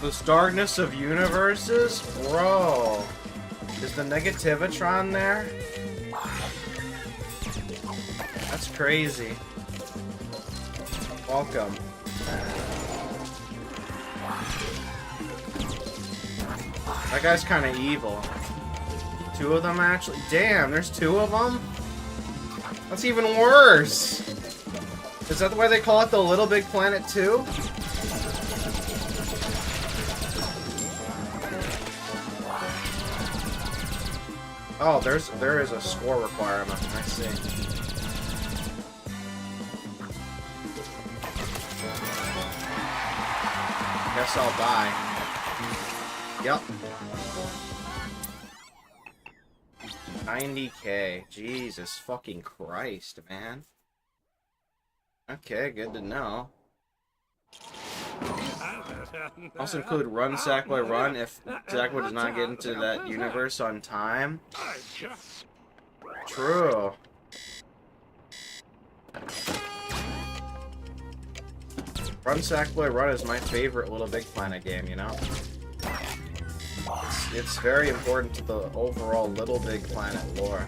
This darkness of universes? Bro. Is the Negativitron there? That's crazy. Welcome. That guy's kind of evil. Two of them actually? Damn, there's two of them? That's even worse. Is that why they call it the Little Big Planet 2? Oh, there is a score requirement. I see. Guess I'll die. Yep. 90K. Jesus fucking Christ, man. Okay, good to know. Also include run Sackboy run if Sackboy does not get into that universe on time. True. Run Sackboy run is my favorite Little Big Planet game, you know? It's very important to the overall Little Big Planet lore.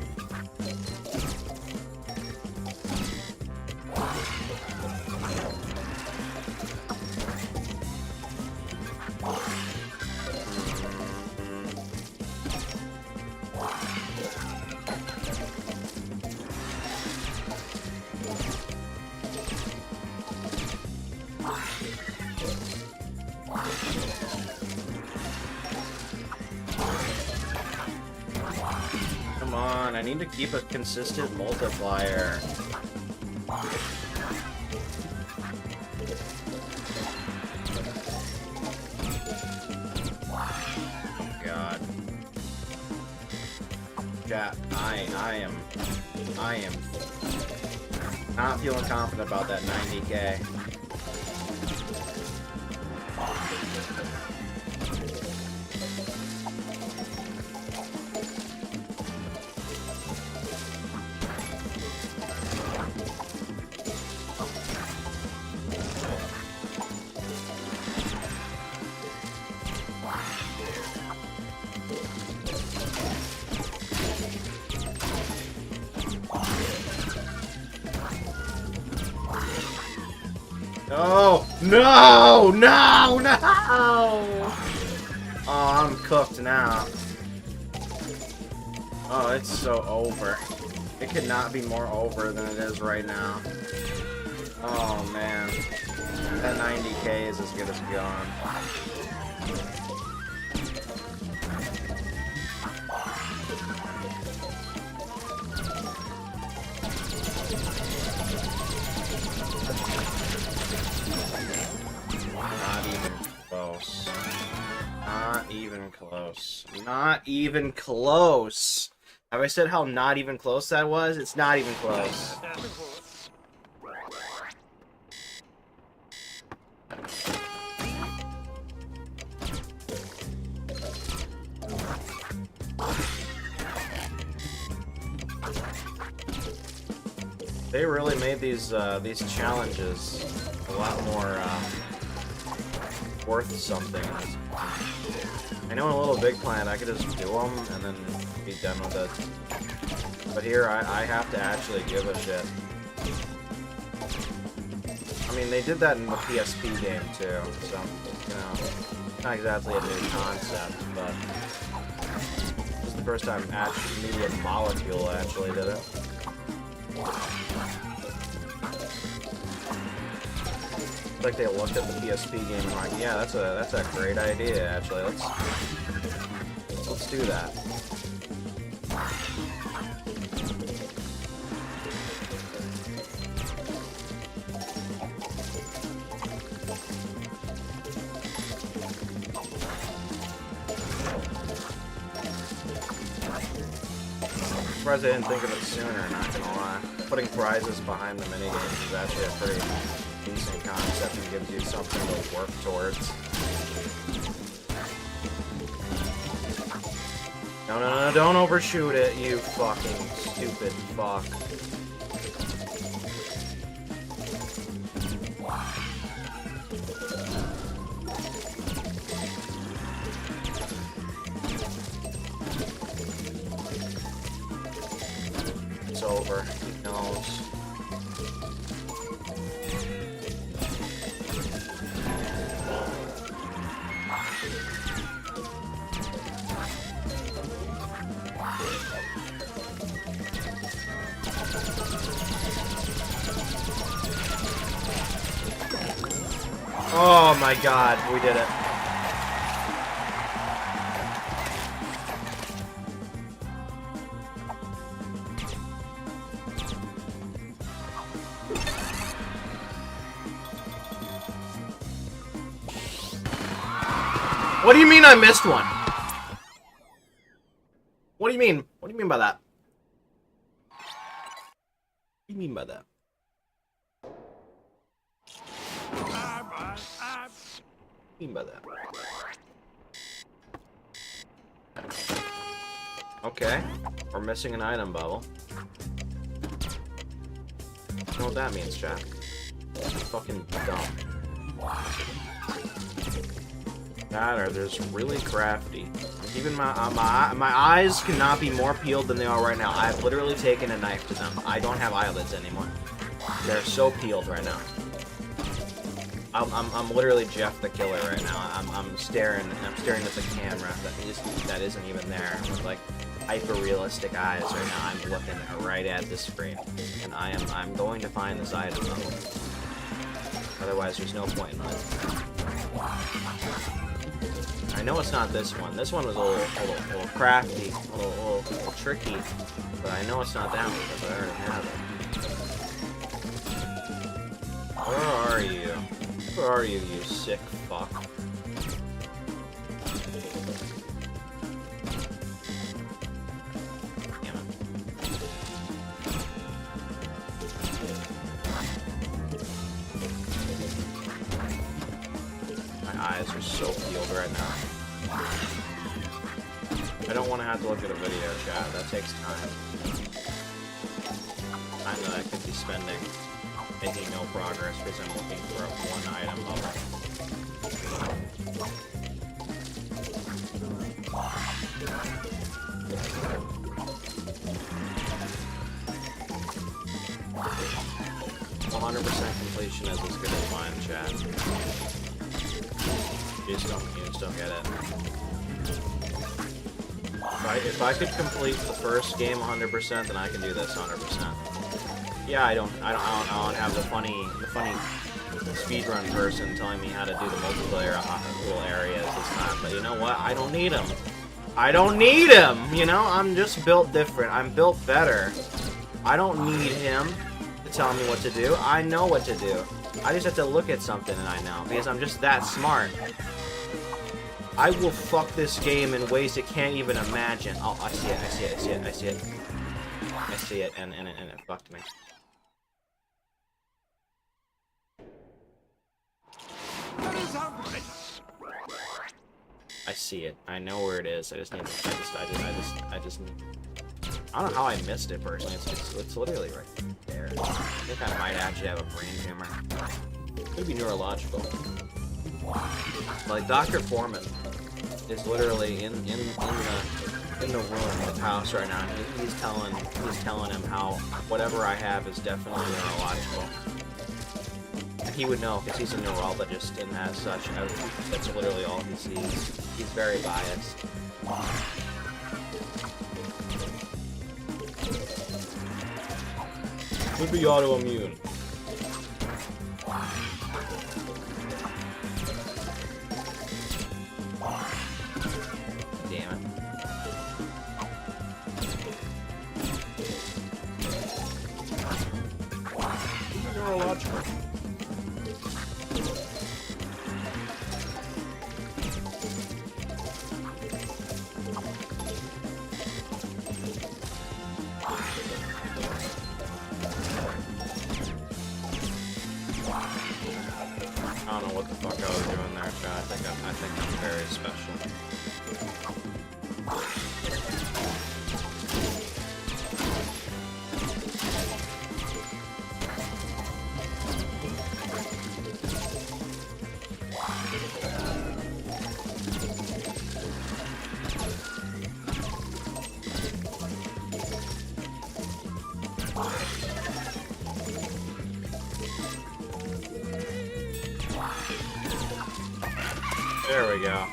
Come on, I need to keep a consistent multiplier. Oh god. Chat, I am not feeling confident about that 90K. No! No! No! No! Oh, I'm cooked now. Oh, it's so over. It could not be more over than it is right now. Oh, man. That 90K is as good as gone. Not even close. Not even close. Not even close. Have I said how not even close that was? It's not even close. They really made these challenges a lot more worth something. I know in a Little Big Planet I could just do them and then be done with it. But here I have to actually give a shit. I mean, they did that in the PSP game too, so, you know, not exactly a new concept, but this is the first time Media Molecule actually did it. It's like they looked at the PSP game and like, yeah, that's a great idea actually. Let's do that. I'm surprised I didn't think of it sooner, not gonna lie. Putting prizes behind the minigames is actually a pretty decent concept and gives you something to work towards. No, don't overshoot it, you fucking stupid fuck. over. He knows. Oh my god, we did it. What do you mean I missed one? What do you mean? What do you mean by that? What do you mean by that? What do you mean by that? Okay, we're missing an item bubble. You know what that means, chat? Fucking dumb. That or there's really crafty. Even my eyes cannot be more peeled than they are right now. I've literally taken a knife to them. I don't have eyelids anymore. They're so peeled right now. I'm literally Jeff the Killer right now. I'm staring at the camera that isn't even there with like hyper realistic eyes right now. I'm looking right at the screen, and I'm going to find this item level. Otherwise, there's no point in life. I know it's not this one. This one was a little crafty, a little tricky, but I know it's not that one because I already have it. Where are you? Where are you, you sick fuck? Damn it. My eyes are so peeled right now. I don't want to have to look at a video, chat. That takes time. Time that I could be spending making no progress because I'm looking for a one item bubble. 100% completion is as good as mine, chat. You just don't get it. If I could complete the first game 100%, then I can do this 100%. Yeah, I don't have the funny speedrun person telling me how to do the multiplayer little areas this time. But you know what? I don't need him. I don't need him. You know, I'm just built different. I'm built better. I don't need him to tell me what to do. I know what to do. I just have to look at something and I know because I'm just that smart. I will fuck this game in ways it can't even imagine. Oh, I see it, I see it, I see it, I see it. I see it, and it fucked me. I see it. I know where it is. I just need. I just need. I don't know how I missed it personally. It's literally right there. I think I might actually have a brain tumor. Could be neurological. Like Dr. Foreman is literally in the room in the house right now. And he's telling him how whatever I have is definitely neurological. And he would know because he's a neurologist, and as such, that's literally all he sees. He's very biased. Could be autoimmune. Damn it. Neurological. I don't know what the fuck I was doing there, chat. I think I'm very special. go.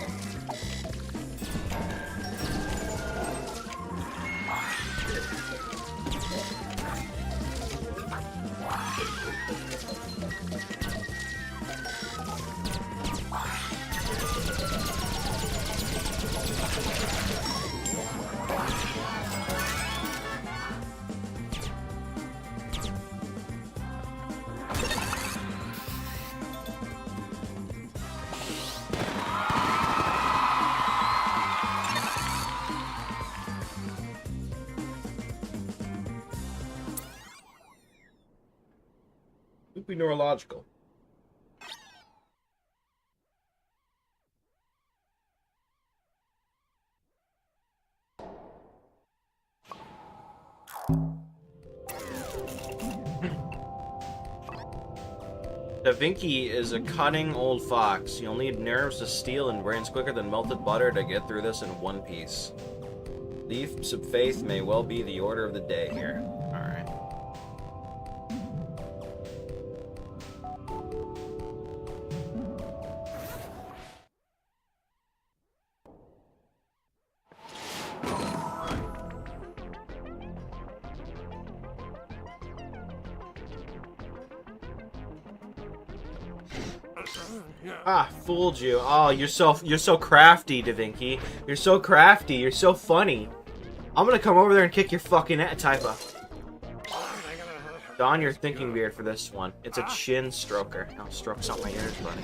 Would be neurological. Da Vinci is a cunning old fox. You'll need nerves of steel and brains quicker than melted butter to get through this in one piece. Leaps of faith may well be the order of the day here. Alright. Ah, fooled you. Oh, you're so crafty, Da Vinci. You're so crafty. You're so funny. I'm gonna come over there and kick your fucking typa. Don your thinking beard for this one. It's a chin stroker. I'll stroke some of my ears, buddy.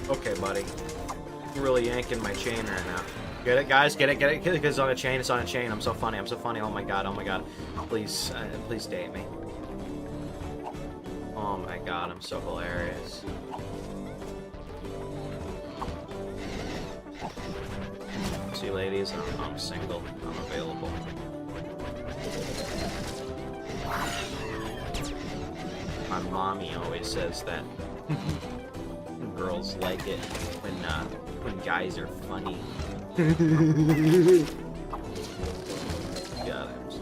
Okay, buddy. You're really yanking my chain right now. Get it, guys? Get it? Get it? Because it's on a chain. It's on a chain. I'm so funny. I'm so funny. Oh my god. Oh my god. Please, please date me. Oh my god. I'm so hilarious. See, ladies, I'm single. I'm available. My mommy always says that. Girls like it when guys are funny. God, I'm so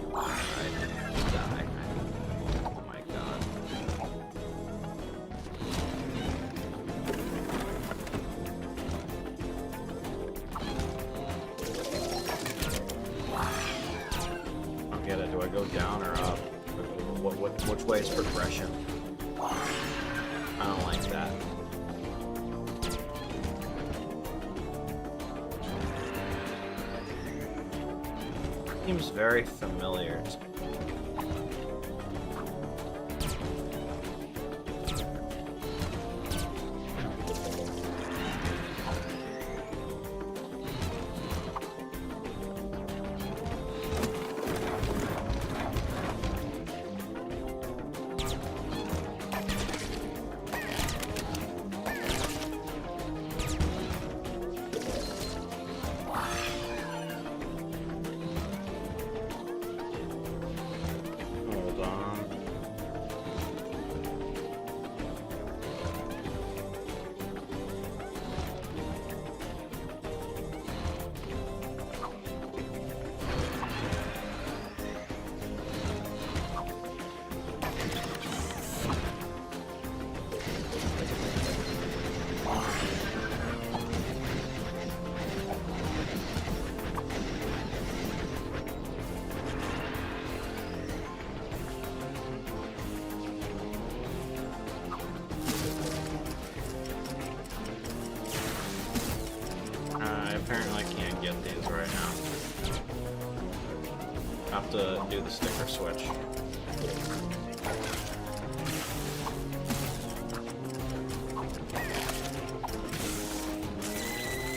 die. Oh my god. I don't get it. Do I go down or up? Which way is progression? I don't like that. Seems very familiar. Apparently I can't get these right now. I have to do the sticker switch.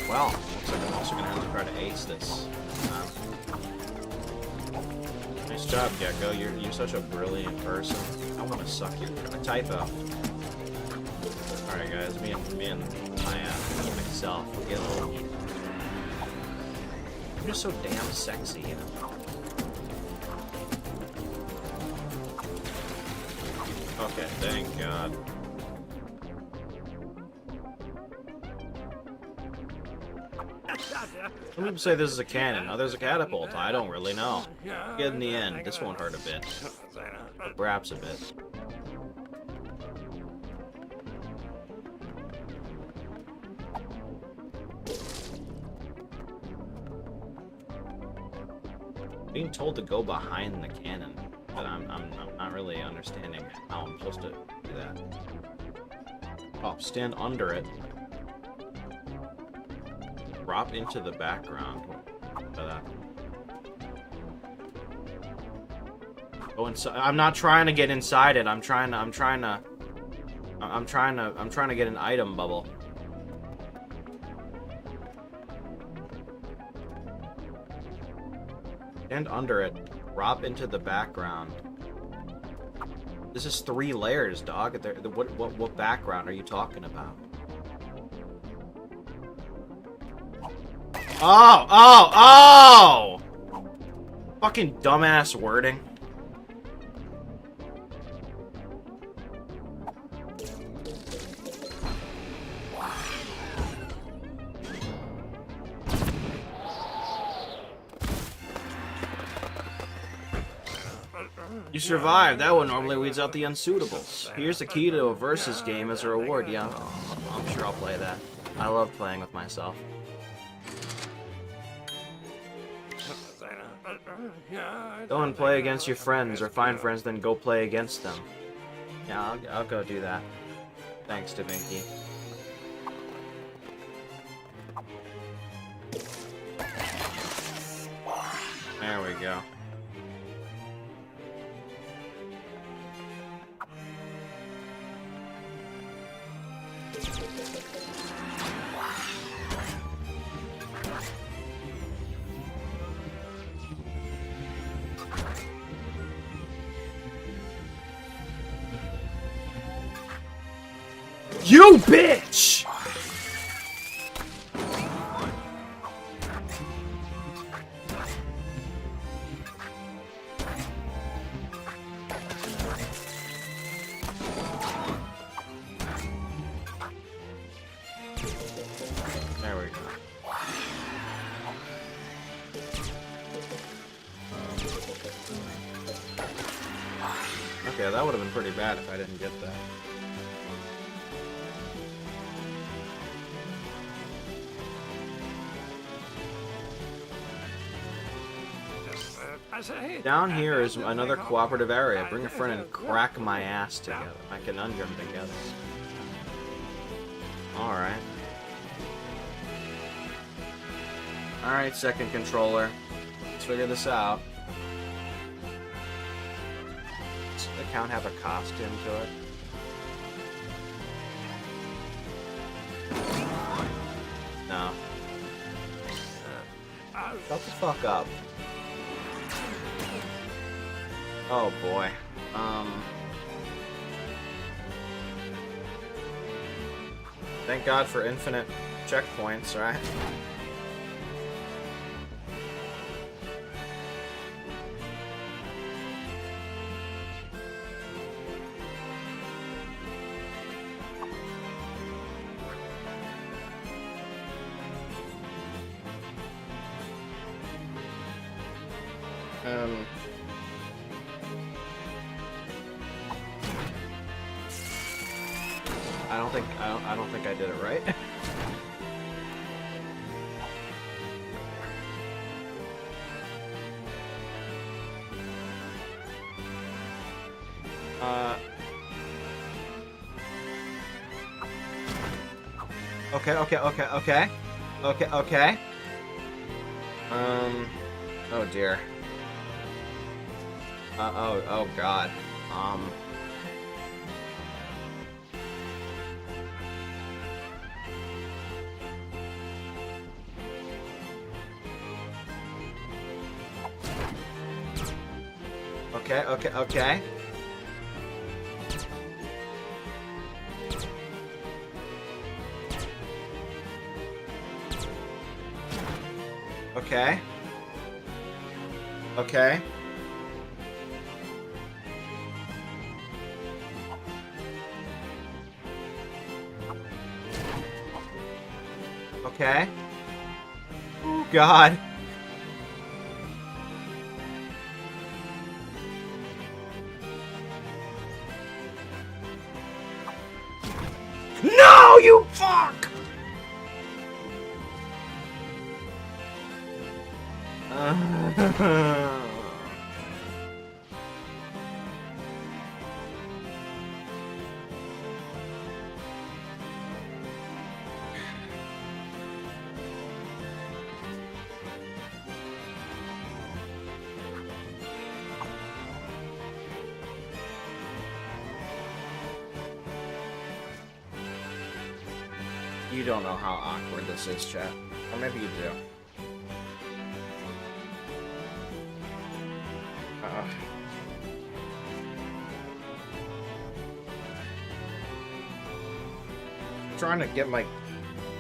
Well, looks like I'm also gonna have to try to ace this. Nice job, Gecko. You're such a brilliant person. I want to suck your typo. All right, guys. Me and myself. We're getting a little heated. I'm just so damn sexy, you know. Okay, thank God. Some people say this is a cannon, others a catapult. I don't really know. Get in the end, this won't hurt a bit. Perhaps a bit. Being told to go behind the cannon, but I'm not really understanding how I'm supposed to do that. Oh, stand under it. Drop into the background. Go inside. I'm not trying to get inside it. I'm trying to get an item bubble. Stand under it. Drop into the background. This is 3 layers, dog. What background are you talking about? Oh! Fucking dumbass wording. You survived. That one normally weeds out the unsuitables. Here's the key to a versus game as a reward. Yeah, I'm sure I'll play that. I love playing with myself. Go and play against your friends, or find friends, then go play against them. Yeah, I'll go do that. Thanks, Da Vinci. There we go. You bitch! There we go. Okay, that would have been pretty bad if I didn't get that. Down here is another cooperative area. Bring a friend and crack my ass together. I can undrum together. Alright. Alright, second controller. Let's figure this out. Does the account have a costume to it? No. Shut the fuck up. Oh boy. Thank God for infinite checkpoints, right? I don't think I did it right. Okay. Oh dear. Oh god. Okay, okay, okay. Okay. Okay. Okay. Oh, God. No, you fuck! You don't know how awkward this is, chat. Or maybe you do. Trying to get my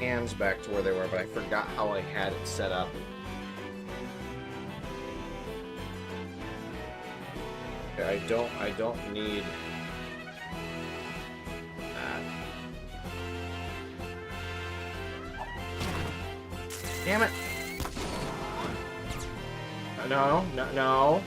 hands back to where they were, but I forgot how I had it set up. Okay, I don't need that. Damn it! No, no, no.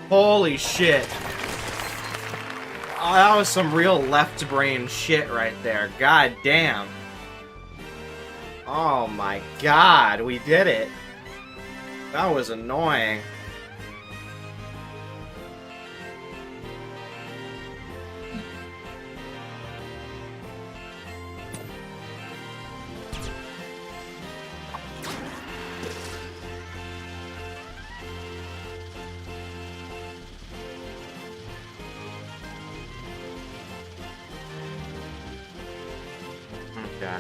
Holy shit. Oh, that was some real left brain shit right there. God damn. Oh my god, we did it. That was annoying. Okay.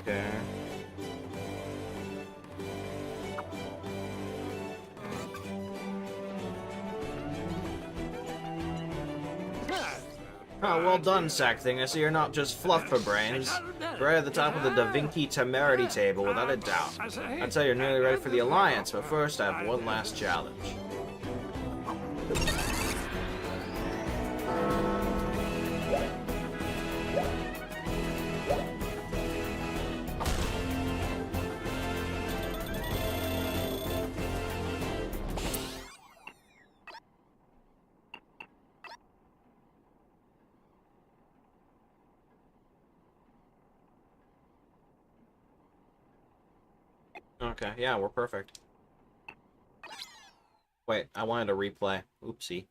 Okay. Oh, well done, Sack Thing. I see you're not just fluff for brains. You're right at the top of the Da Vinci temerity table, without a doubt. I'd say you're nearly ready for the Alliance, but first I have one last challenge. Okay, yeah, we're perfect. Wait, I wanted to replay. Oopsie.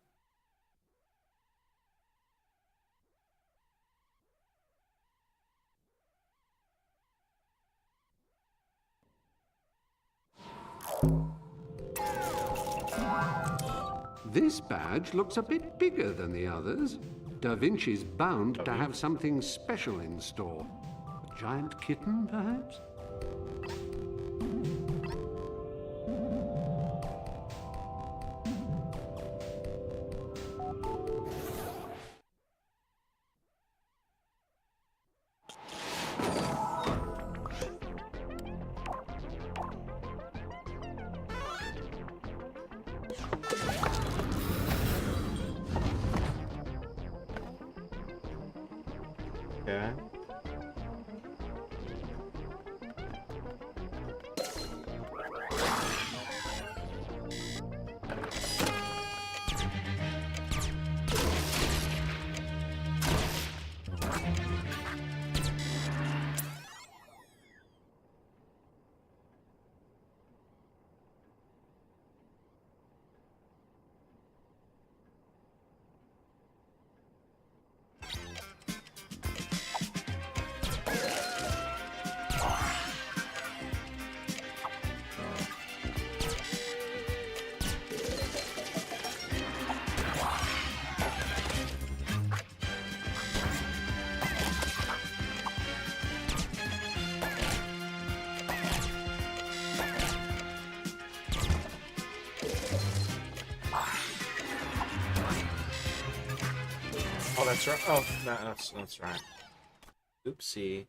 This badge looks a bit bigger than the others. Da Vinci's bound to have something special in store. A giant kitten, perhaps? Okay. Oh, that's right. Oh, that's right. Oopsie.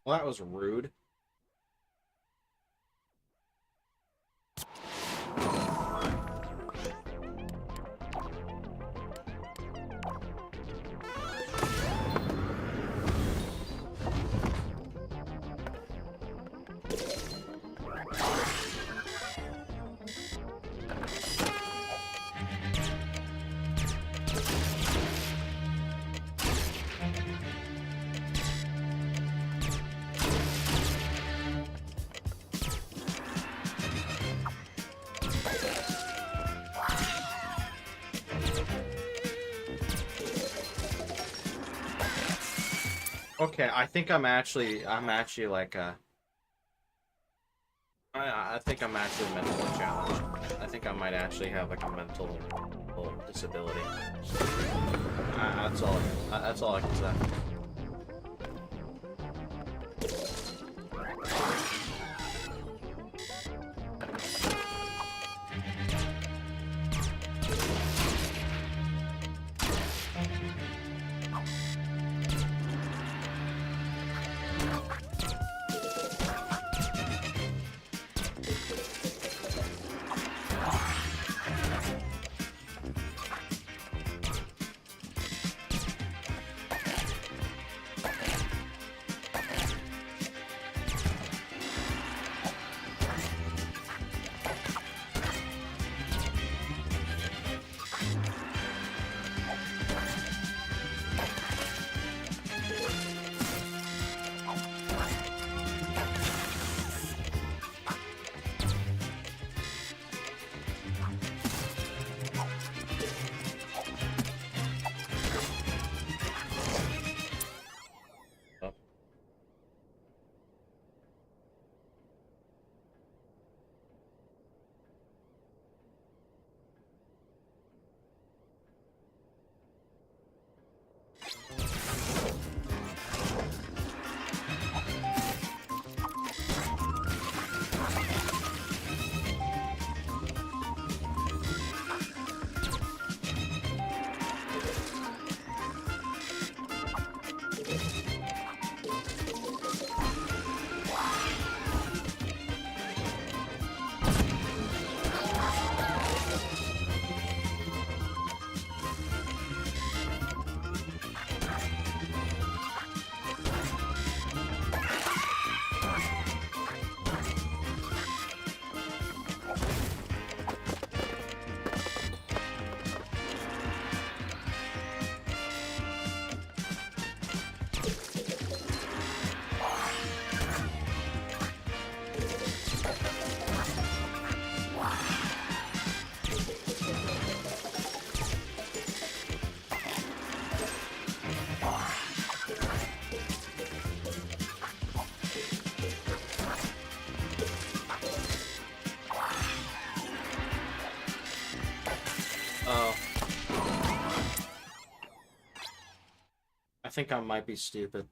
Well, that was rude. Okay, I think I'm actually like I think I'm actually mentally challenged. I think I might actually have like a mental disability. That's all I can say. think I might be stupid.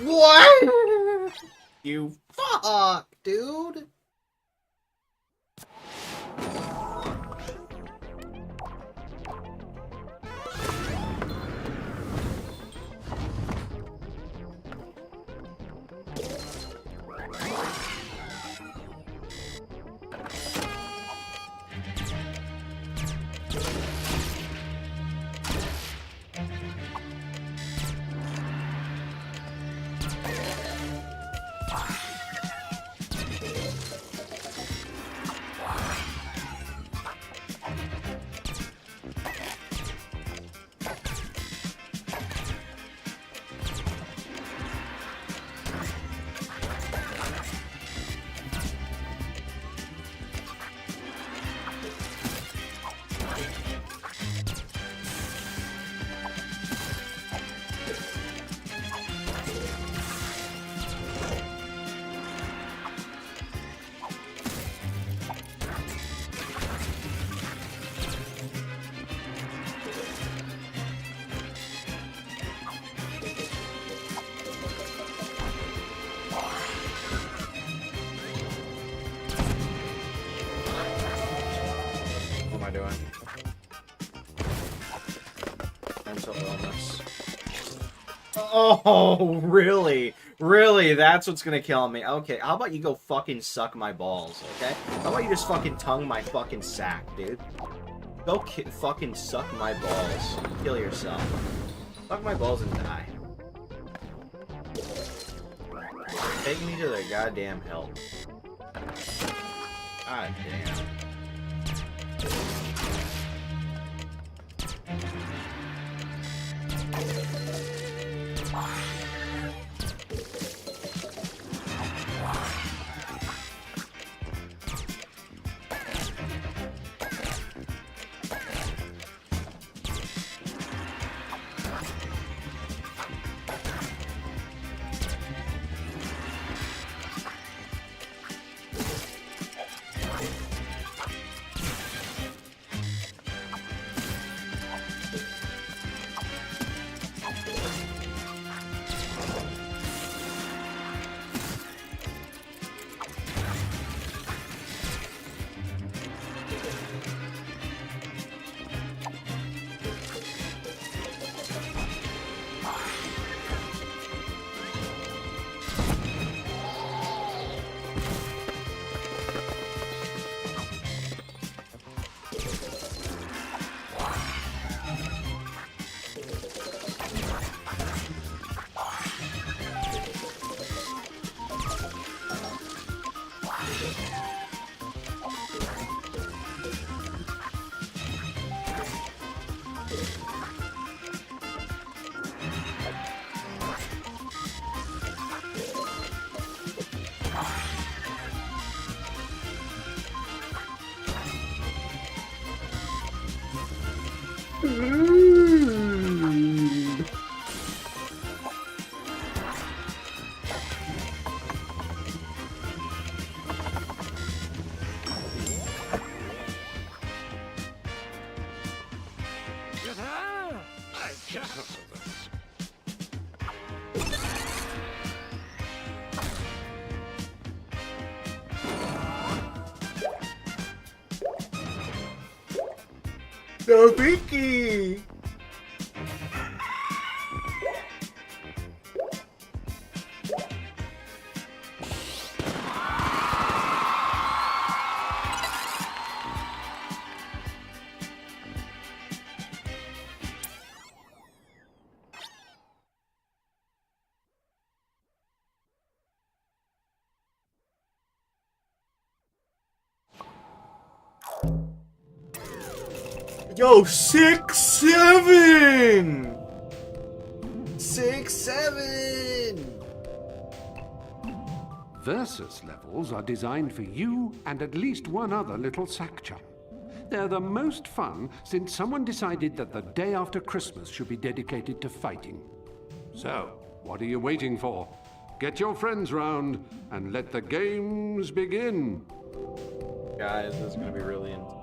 What? You fuck, dude. What am I doing? Mental illness. Oh, really? Really? That's what's gonna kill me. Okay, how about you go fucking suck my balls, okay? How about you just fucking tongue my fucking sack, dude? Go fucking suck my balls. Kill yourself. Suck my balls and die. Take me to the goddamn help. God damn. No Pinky! Yo, 6-7! 6-7! Versus levels are designed for you and at least one other little sack chum. They're the most fun since someone decided that the day after Christmas should be dedicated to fighting. So, what are you waiting for? Get your friends round and let the games begin. Guys, this is gonna be really intense.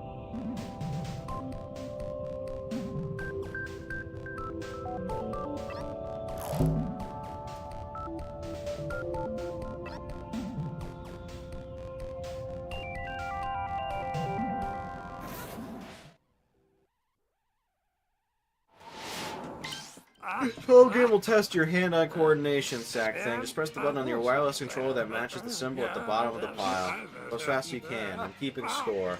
This whole game will test your hand-eye coordination, sack thing. Just press the button on your wireless controller that matches the symbol at the bottom of the pile. Go as fast as you can, and keeping score.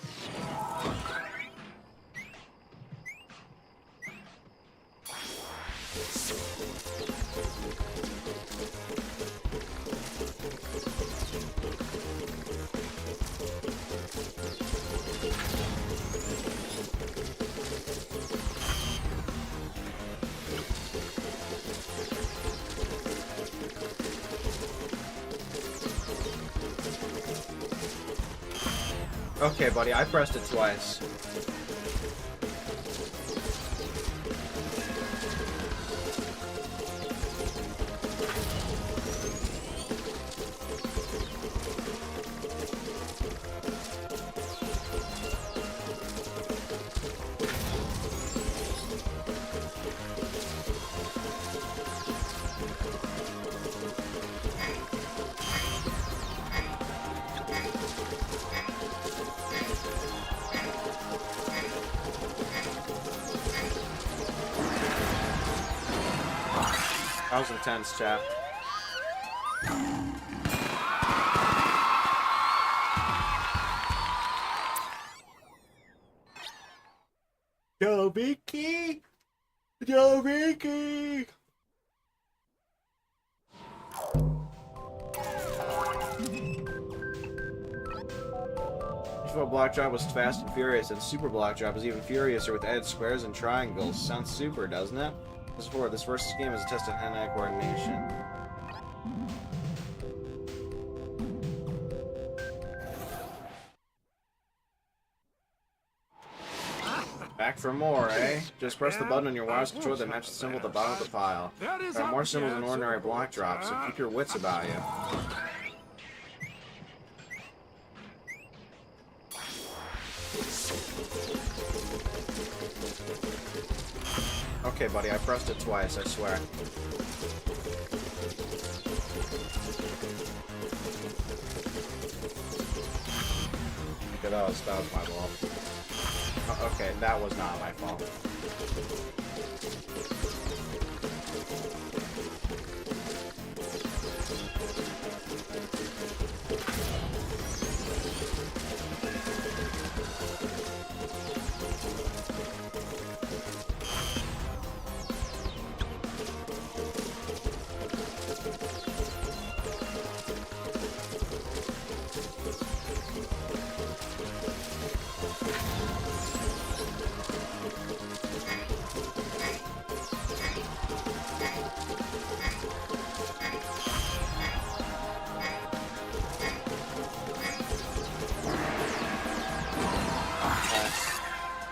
Okay, buddy, I pressed it twice. That was intense, chat. Yo, Vicky! Yo, Vicky! Default block drop was fast and furious, and super block drop is even furiouser with added squares and triangles. Sounds super, doesn't it? This versus game is a test of hand-eye coordination. Back for more, eh? Just press the button on your wireless controller that matches the symbol at the bottom of the pile. There are more symbols than ordinary block drops, so keep your wits about you. Okay, buddy, I pressed it twice, I swear. Okay, that was my fault. Okay, that was not my fault.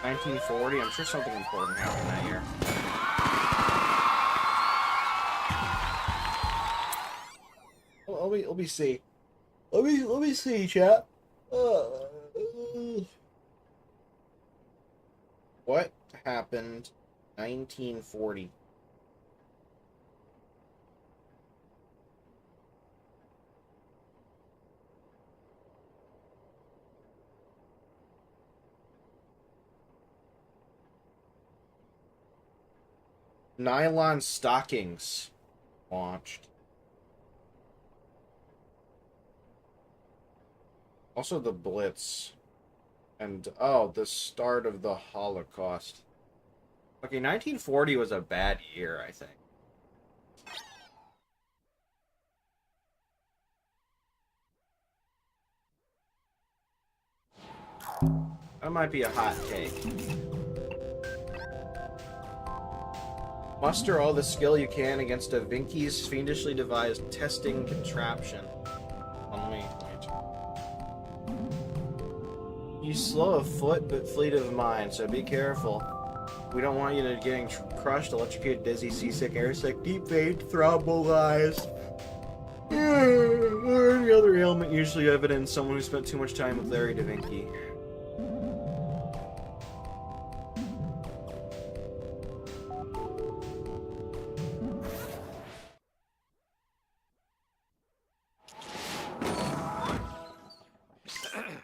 .1940. I'm sure something important happened that year. Well, let me see. Let me see, chat. What happened 1940. Nylon stockings launched. Also the Blitz. And, oh, the start of the Holocaust. Okay, 1940 was a bad year, I think. That might be a hot take. Muster all the skill you can against Da Vinci's fiendishly devised testing contraption. Wait. He's slow of foot, but fleet of mind, so be careful. We don't want you to getting crushed, electrocuted, dizzy, seasick, airsick, deep vein, thrombolized, or any other ailment usually evident in someone who spent too much time with Larry Da Vinci.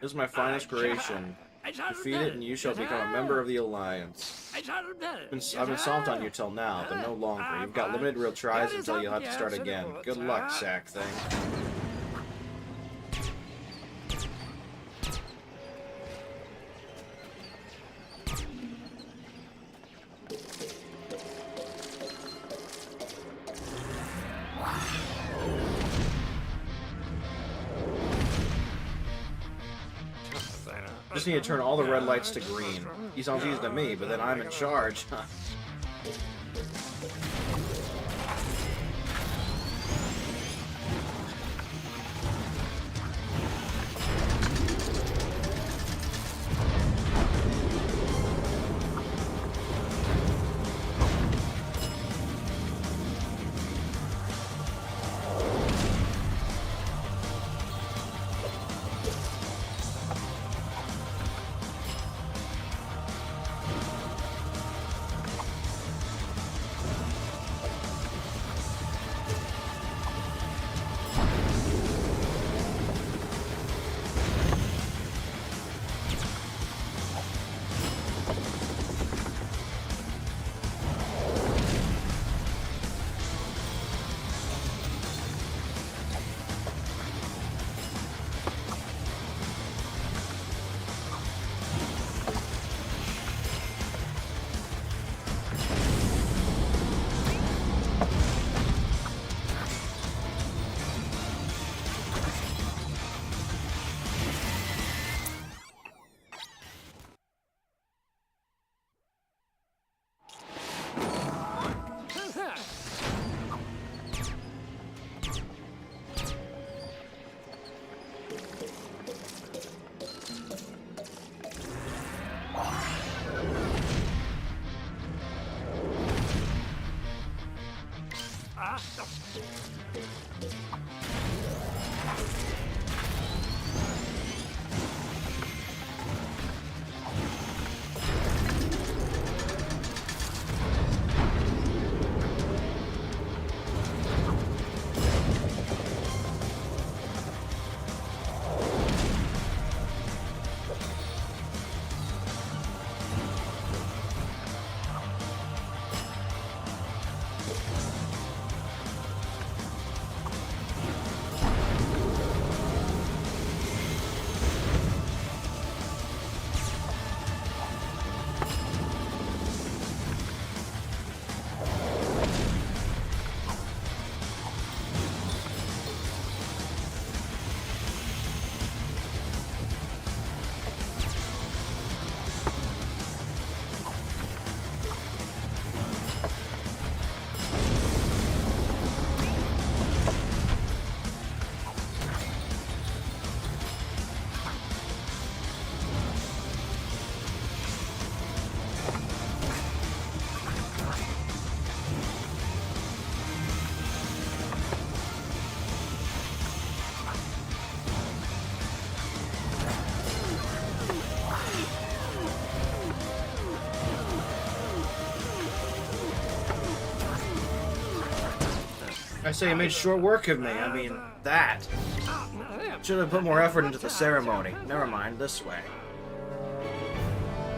This is my finest creation. Defeat it and you shall become a member of the Alliance. I've been stomped on you till now, but no longer. You've got limited real tries until you'll have to start again. Good luck, sack thing. Just need to turn all the red lights to green. He sounds easy to me, but then I'm in charge. I say you made short work of me. I mean, that. Should have put more effort into the ceremony. Never mind, this way.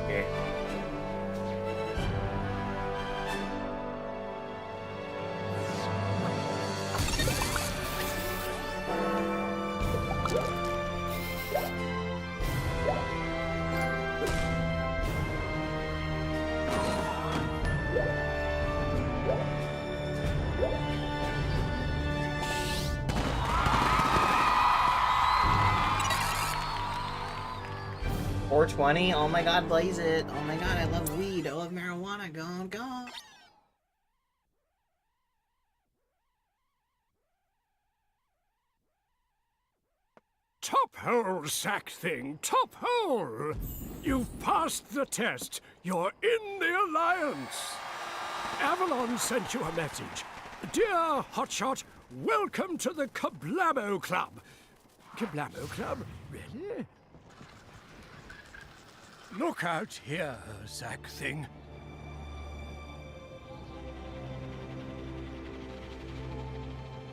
Okay. $4.20? Oh my god, blaze it. Oh my god, I love weed. I love marijuana. Go, go. Top hole, sack thing, top hole! You've passed the test. You're in the Alliance. Avalon sent you a message. Dear Hotshot, welcome to the Kablamo Club. Kablamo Club? Really? Look out here, sack thing.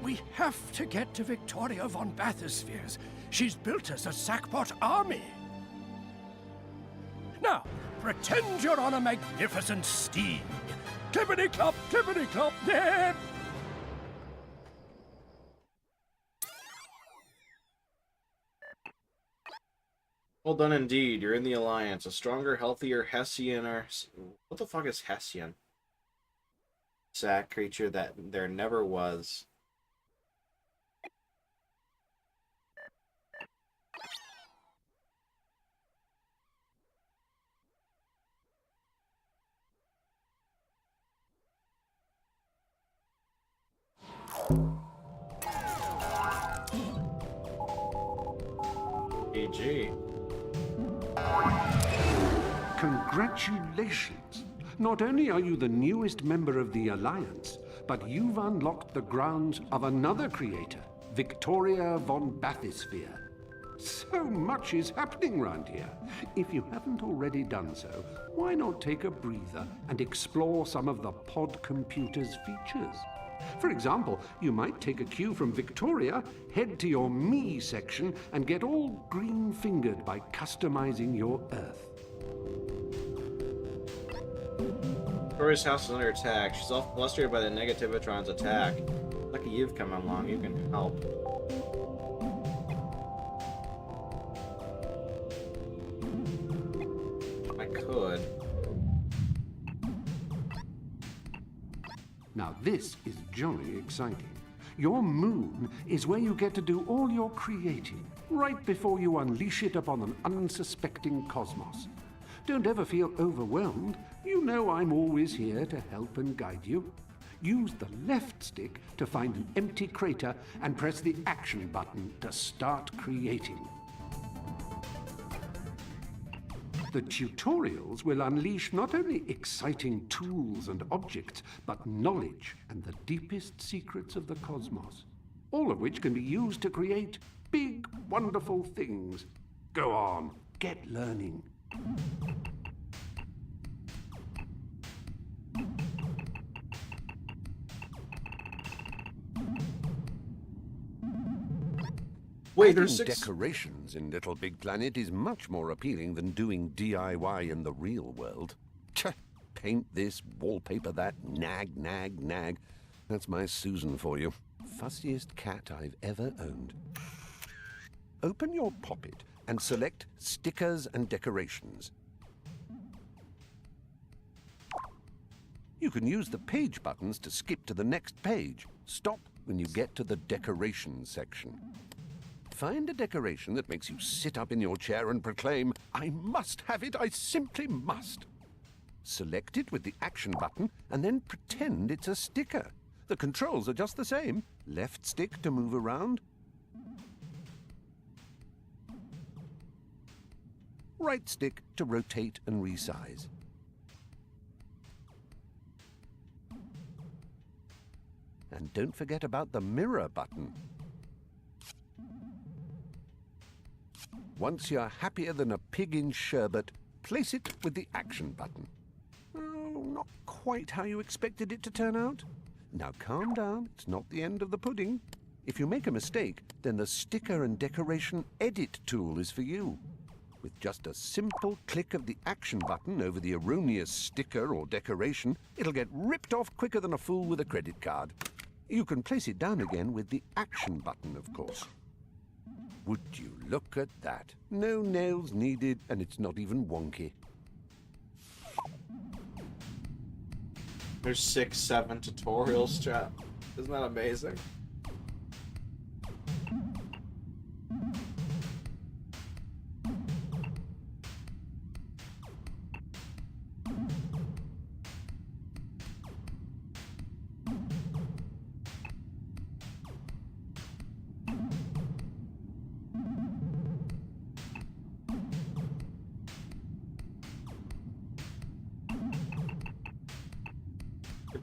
We have to get to Victoria von Bathyspheres. She's built us a sackpot army. Now, pretend you're on a magnificent steed. Clippity-clop, clippity-clop, there. Well done indeed. You're in the Alliance. A stronger, healthier Hessian or... What the fuck is Hessian? Sack creature that there never was. AG. Congratulations! Not only are you the newest member of the Alliance, but you've unlocked the grounds of another creator, Victoria von Bathysphere. So much is happening round here. If you haven't already done so, why not take a breather and explore some of the pod computer's features? For example, you might take a cue from Victoria, head to your Me section, and get all green-fingered by customizing your Earth. Victoria's house is under attack. She's all flustered by the Negativitron's attack. Lucky you've come along. You can help. I could. Now this is jolly exciting. Your moon is where you get to do all your creating, right before you unleash it upon an unsuspecting cosmos. Don't ever feel overwhelmed. You know I'm always here to help and guide you. Use the left stick to find an empty crater and press the action button to start creating. The tutorials will unleash not only exciting tools and objects, but knowledge and the deepest secrets of the cosmos, all of which can be used to create big, wonderful things. Go on, get learning. Wait, Adding there's 6... decorations in Little Big Planet is much more appealing than doing DIY in the real world. Tch, paint this, wallpaper that, nag, nag, nag. That's my Susan for you. Fussiest cat I've ever owned. Open your poppet and select Stickers and Decorations. You can use the page buttons to skip to the next page. Stop when you get to the Decorations section. Find a decoration that makes you sit up in your chair and proclaim, "I must have it, I simply must." Select it with the action button and then pretend it's a sticker. The controls are just the same. Left stick to move around. Right stick to rotate and resize. And don't forget about the mirror button. Once you're happier than a pig in sherbet, place it with the action button. Oh, not quite how you expected it to turn out? Now calm down, it's not the end of the pudding. If you make a mistake, then the sticker and decoration edit tool is for you. With just a simple click of the action button over the erroneous sticker or decoration, it'll get ripped off quicker than a fool with a credit card. You can place it down again with the action button, of course. Would you look at that? No nails needed, and it's not even wonky. There's 6-7 tutorials, chat. Isn't that amazing?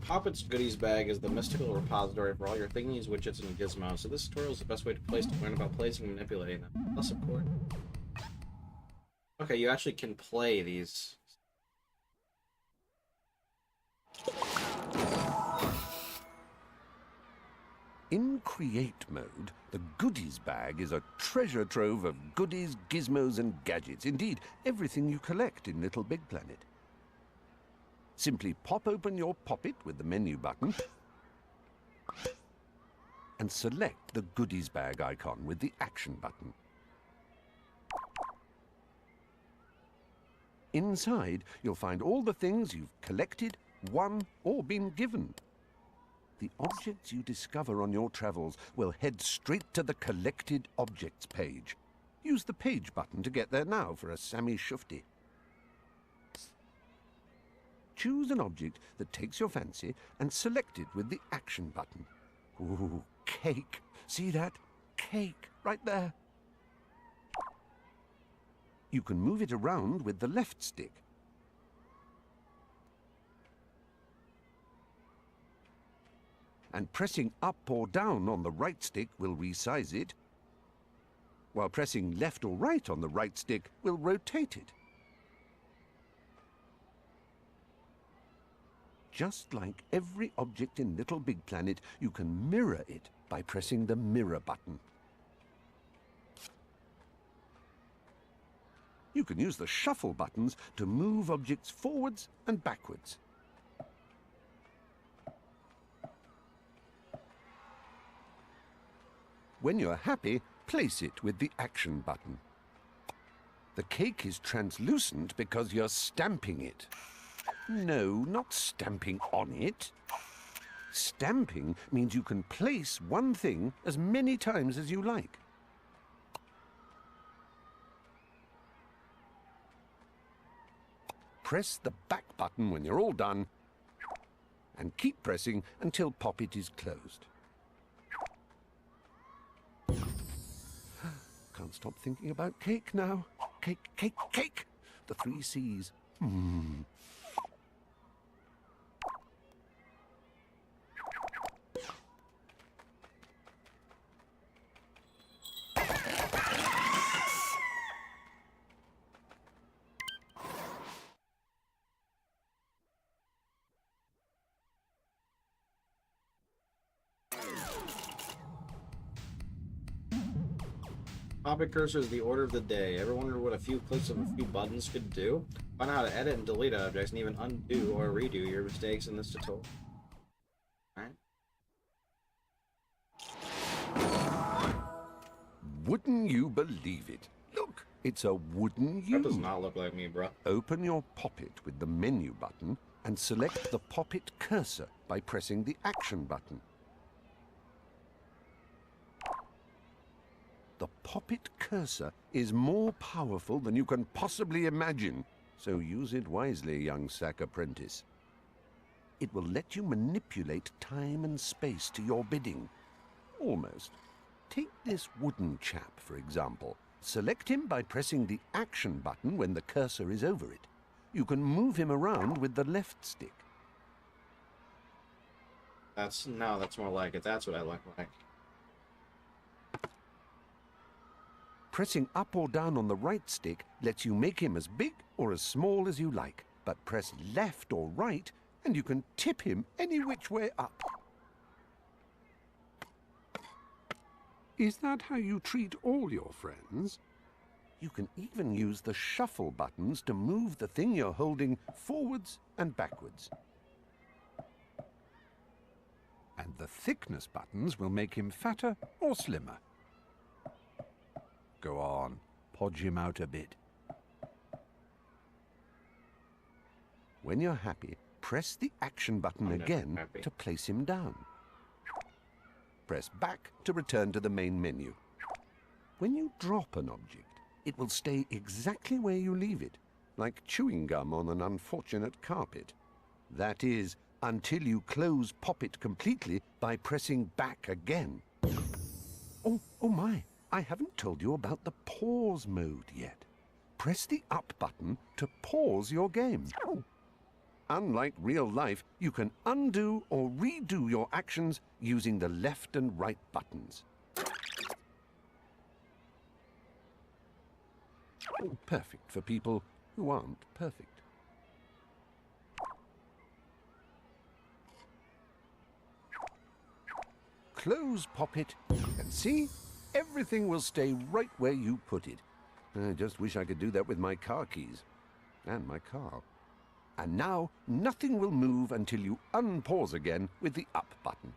Poppet's goodies bag is the mystical repository for all your thingies, widgets, and gizmos. So this tutorial is the best way to learn about placing and manipulating them. Plus, of course. Okay, you actually can play these. In Create mode, the goodies bag is a treasure trove of goodies, gizmos, and gadgets. Indeed, everything you collect in Little Big Planet. Simply pop open your Poppet with the menu button and select the goodies bag icon with the action button. Inside, you'll find all the things you've collected, won, or been given. The objects you discover on your travels will head straight to the Collected Objects page. Use the page button to get there now for a Sammy Shufti. Choose an object that takes your fancy and select it with the action button. Ooh, cake. See that? Cake, right there. You can move it around with the left stick. And pressing up or down on the right stick will resize it, while pressing left or right on the right stick will rotate it. Just like every object in Little Big Planet, you can mirror it by pressing the mirror button. You can use the shuffle buttons to move objects forwards and backwards. When you're happy, place it with the action button. The cake is translucent because you're stamping it. No, not stamping on it. Stamping means you can place one thing as many times as you like. Press the back button when you're all done, and keep pressing until Poppet is closed. Can't stop thinking about cake now. Cake, cake, cake! The 3 C's. Poppet cursor is the order of the day. Ever wondered what a few clicks of a few buttons could do? Find out how to edit and delete objects and even undo or redo your mistakes in this tutorial. Alright. Wouldn't you believe it? Look, it's a wooden U. That does not look like me, bro. Open your Poppet with the menu button and select the Poppet cursor by pressing the action button. The Poppet cursor is more powerful than you can possibly imagine, so use it wisely, young sack apprentice. It will let you manipulate time and space to your bidding. Almost. Take this wooden chap, for example. Select him by pressing the action button when the cursor is over it. You can move him around with the left stick. That's more like it. That's what I look like. Pressing up or down on the right stick lets you make him as big or as small as you like, but press left or right and you can tip him any which way up. Is that how you treat all your friends? You can even use the shuffle buttons to move the thing you're holding forwards and backwards. And the thickness buttons will make him fatter or slimmer. Go on, podge him out a bit. When you're happy, press the action button I'm never again happy. to place him down. Press back to return to the main menu. When you drop an object, it will stay exactly where you leave it, like chewing gum on an unfortunate carpet. That is, until you close Pop It completely by pressing back again. Oh my, I haven't told you about the pause mode yet. Press the up button to pause your game. Unlike real life, you can undo or redo your actions using the left and right buttons. Perfect for people who aren't perfect. Close Pop It, and see? Everything will stay right where you put it. I just wish I could do that with my car keys. And my car. And now, nothing will move until you unpause again with the up button.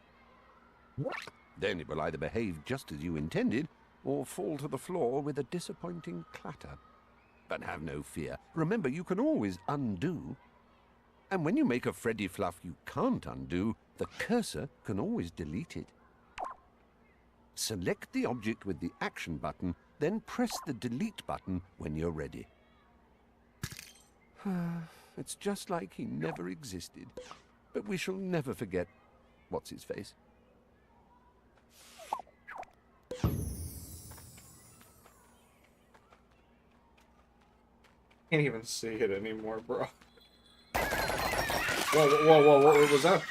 Then it will either behave just as you intended, or fall to the floor with a disappointing clatter. But have no fear. Remember, you can always undo. And when you make a Freddy Fluff you can't undo, the cursor can always delete it. Select the object with the action button, then press the delete button when you're ready. It's just like he never existed. But we shall never forget what's-his-face. Can't even see it anymore, bro. Whoa,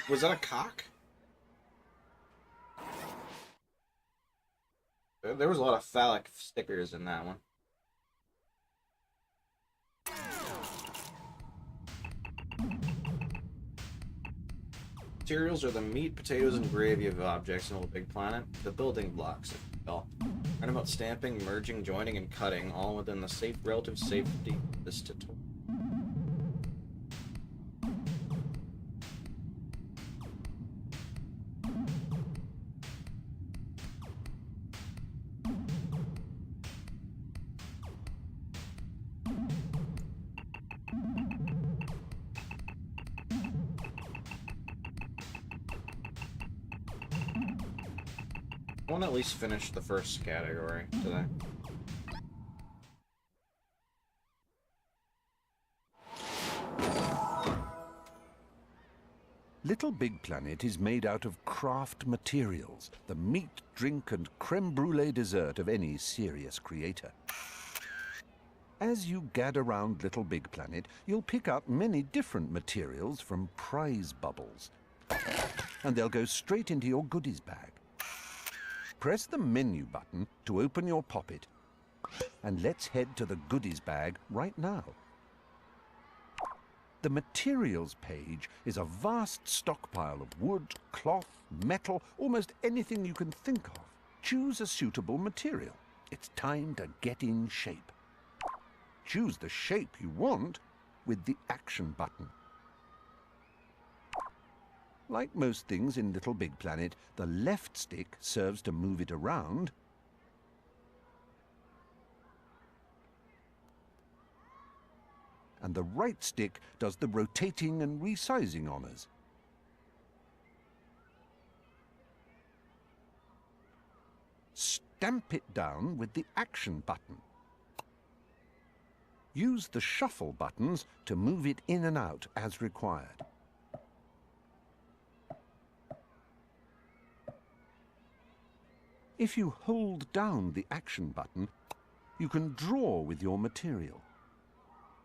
was that a cock? There was a lot of phallic stickers in that one. Materials are the meat, potatoes, and gravy of objects in Little Big Planet, the building blocks, if you will. Learn about stamping, merging, joining, and cutting, all within the relative safety of this tutorial. I want to at least finish the first category today. Little Big Planet is made out of craft materials, the meat, drink, and creme brulee dessert of any serious creator. As you gad around Little Big Planet, you'll pick up many different materials from prize bubbles. And they'll go straight into your goodies bag. Press the menu button to open your Pop It. And let's head to the goodies bag right now. The materials page is a vast stockpile of wood, cloth, metal, almost anything you can think of. Choose a suitable material. It's time to get in shape. Choose the shape you want with the action button. Like most things in Little Big Planet, the left stick serves to move it around, and the right stick does the rotating and resizing honors. Stamp it down with the action button. Use the shuffle buttons to move it in and out as required. If you hold down the action button, you can draw with your material.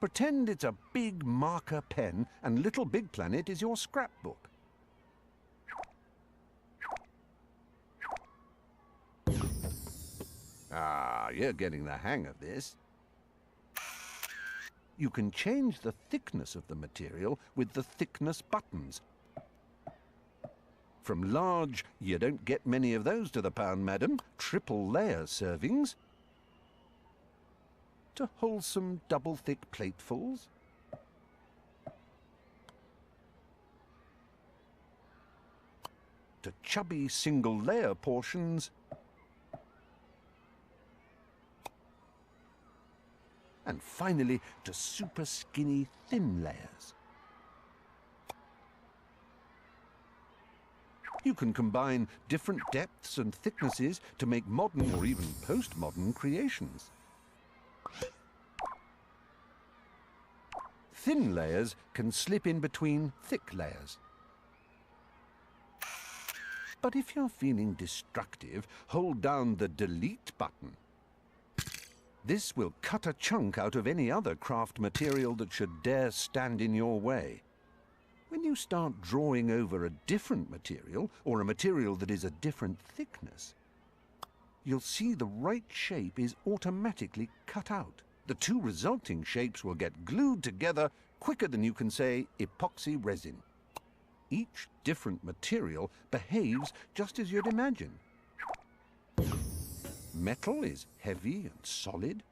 Pretend it's a big marker pen and Little Big Planet is your scrapbook. Ah, you're getting the hang of this. You can change the thickness of the material with the thickness buttons. From large, you don't get many of those to the pound, madam, triple layer servings, to wholesome double-thick platefuls, to chubby single-layer portions, and finally to super skinny thin layers. You can combine different depths and thicknesses to make modern or even postmodern creations. Thin layers can slip in between thick layers. But if you're feeling destructive, hold down the delete button. This will cut a chunk out of any other craft material that should dare stand in your way. When you start drawing over a different material, or a material that is a different thickness, you'll see the right shape is automatically cut out. The two resulting shapes will get glued together quicker than you can say epoxy resin. Each different material behaves just as you'd imagine. Metal is heavy and solid.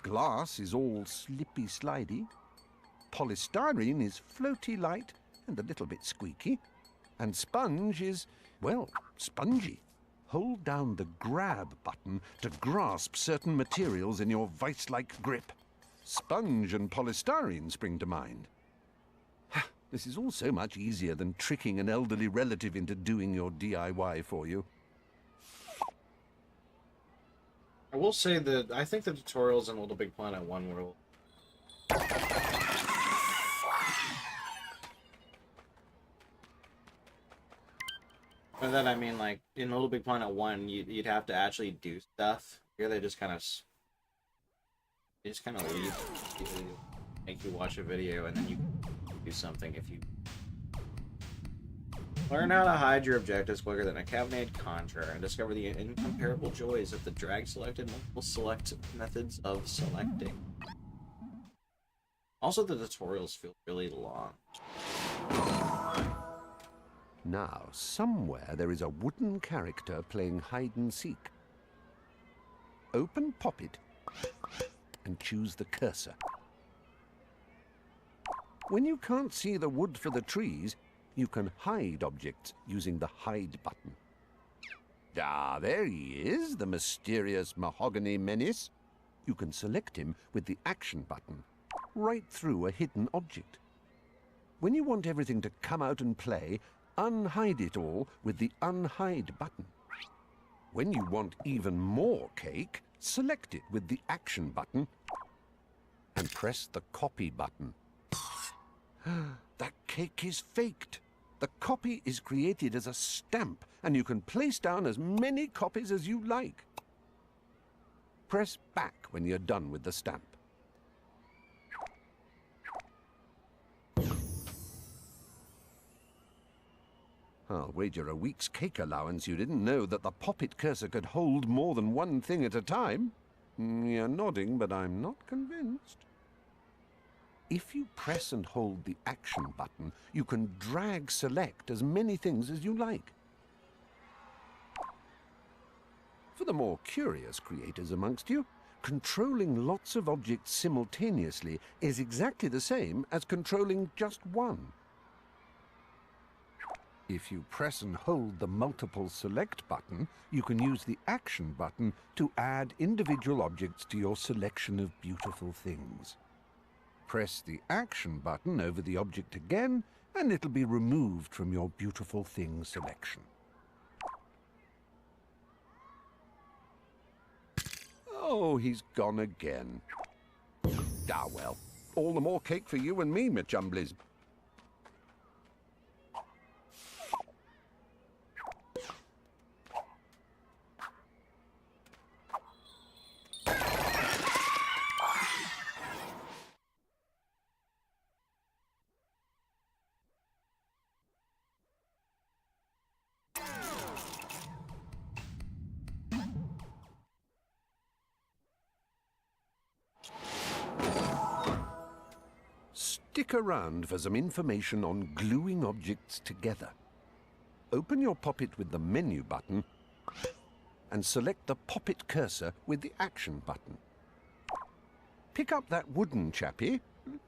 Glass is all slippy-slidey. Polystyrene is floaty light and a little bit squeaky. And sponge is, well, spongy. Hold down the grab button to grasp certain materials in your vice-like grip. Sponge and polystyrene spring to mind. This is all so much easier than tricking an elderly relative into doing your DIY for you. I will say that I think the tutorials in Little Big Planet 1 were... By that I mean, like, in Little Big Planet 1, you'd have to actually do stuff. Here they just kind of... They just kind of leave. Make you watch a video, and then you do something if you... Learn how to hide your objectives quicker than a caffeinated conjurer, and discover the incomparable joys of the drag-selected multiple select methods of selecting. Also, the tutorials feel really long. Now, somewhere there is a wooden character playing hide-and-seek. Open Pop-It and choose the cursor. When you can't see the wood for the trees, you can hide objects using the hide button. Ah, there he is, the mysterious mahogany menace. You can select him with the action button, right through a hidden object. When you want everything to come out and play, unhide it all with the unhide button. When you want even more cake, select it with the action button and press the copy button. That cake is faked. The copy is created as a stamp, and you can place down as many copies as you like. Press back when you're done with the stamp. I'll wager a week's cake allowance you didn't know that the Pop-It cursor could hold more than one thing at a time. You're nodding, but I'm not convinced. If you press and hold the action button, you can drag select as many things as you like. For the more curious creators amongst you, controlling lots of objects simultaneously is exactly the same as controlling just one. If you press and hold the multiple select button, you can use the action button to add individual objects to your selection of beautiful things. Press the action button over the object again, and it'll be removed from your beautiful thing selection. Oh, he's gone again. Ah, well, all the more cake for you and me, my chumblies. Stick around for some information on gluing objects together. Open your Poppet with the menu button and select the Poppet cursor with the action button. Pick up that wooden chappie,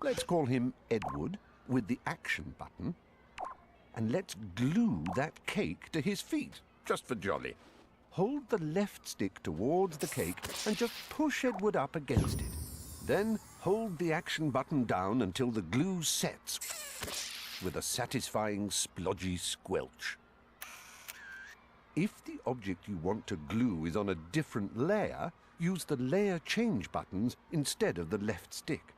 let's call him Edward, with the action button, and let's glue that cake to his feet, just for jolly. Hold the left stick towards the cake and just push Edward up against it. Then hold the action button down until the glue sets with a satisfying splodgy squelch. If the object you want to glue is on a different layer, use the layer change buttons instead of the left stick.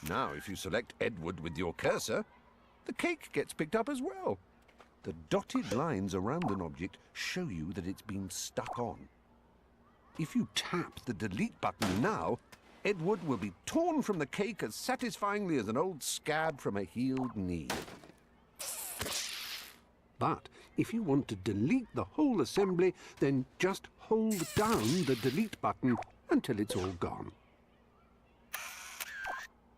Now, if you select Edward with your cursor, the cake gets picked up as well. The dotted lines around an object show you that it's been stuck on. If you tap the delete button now, Edward will be torn from the cake as satisfyingly as an old scab from a healed knee. But if you want to delete the whole assembly, then just hold down the delete button until it's all gone.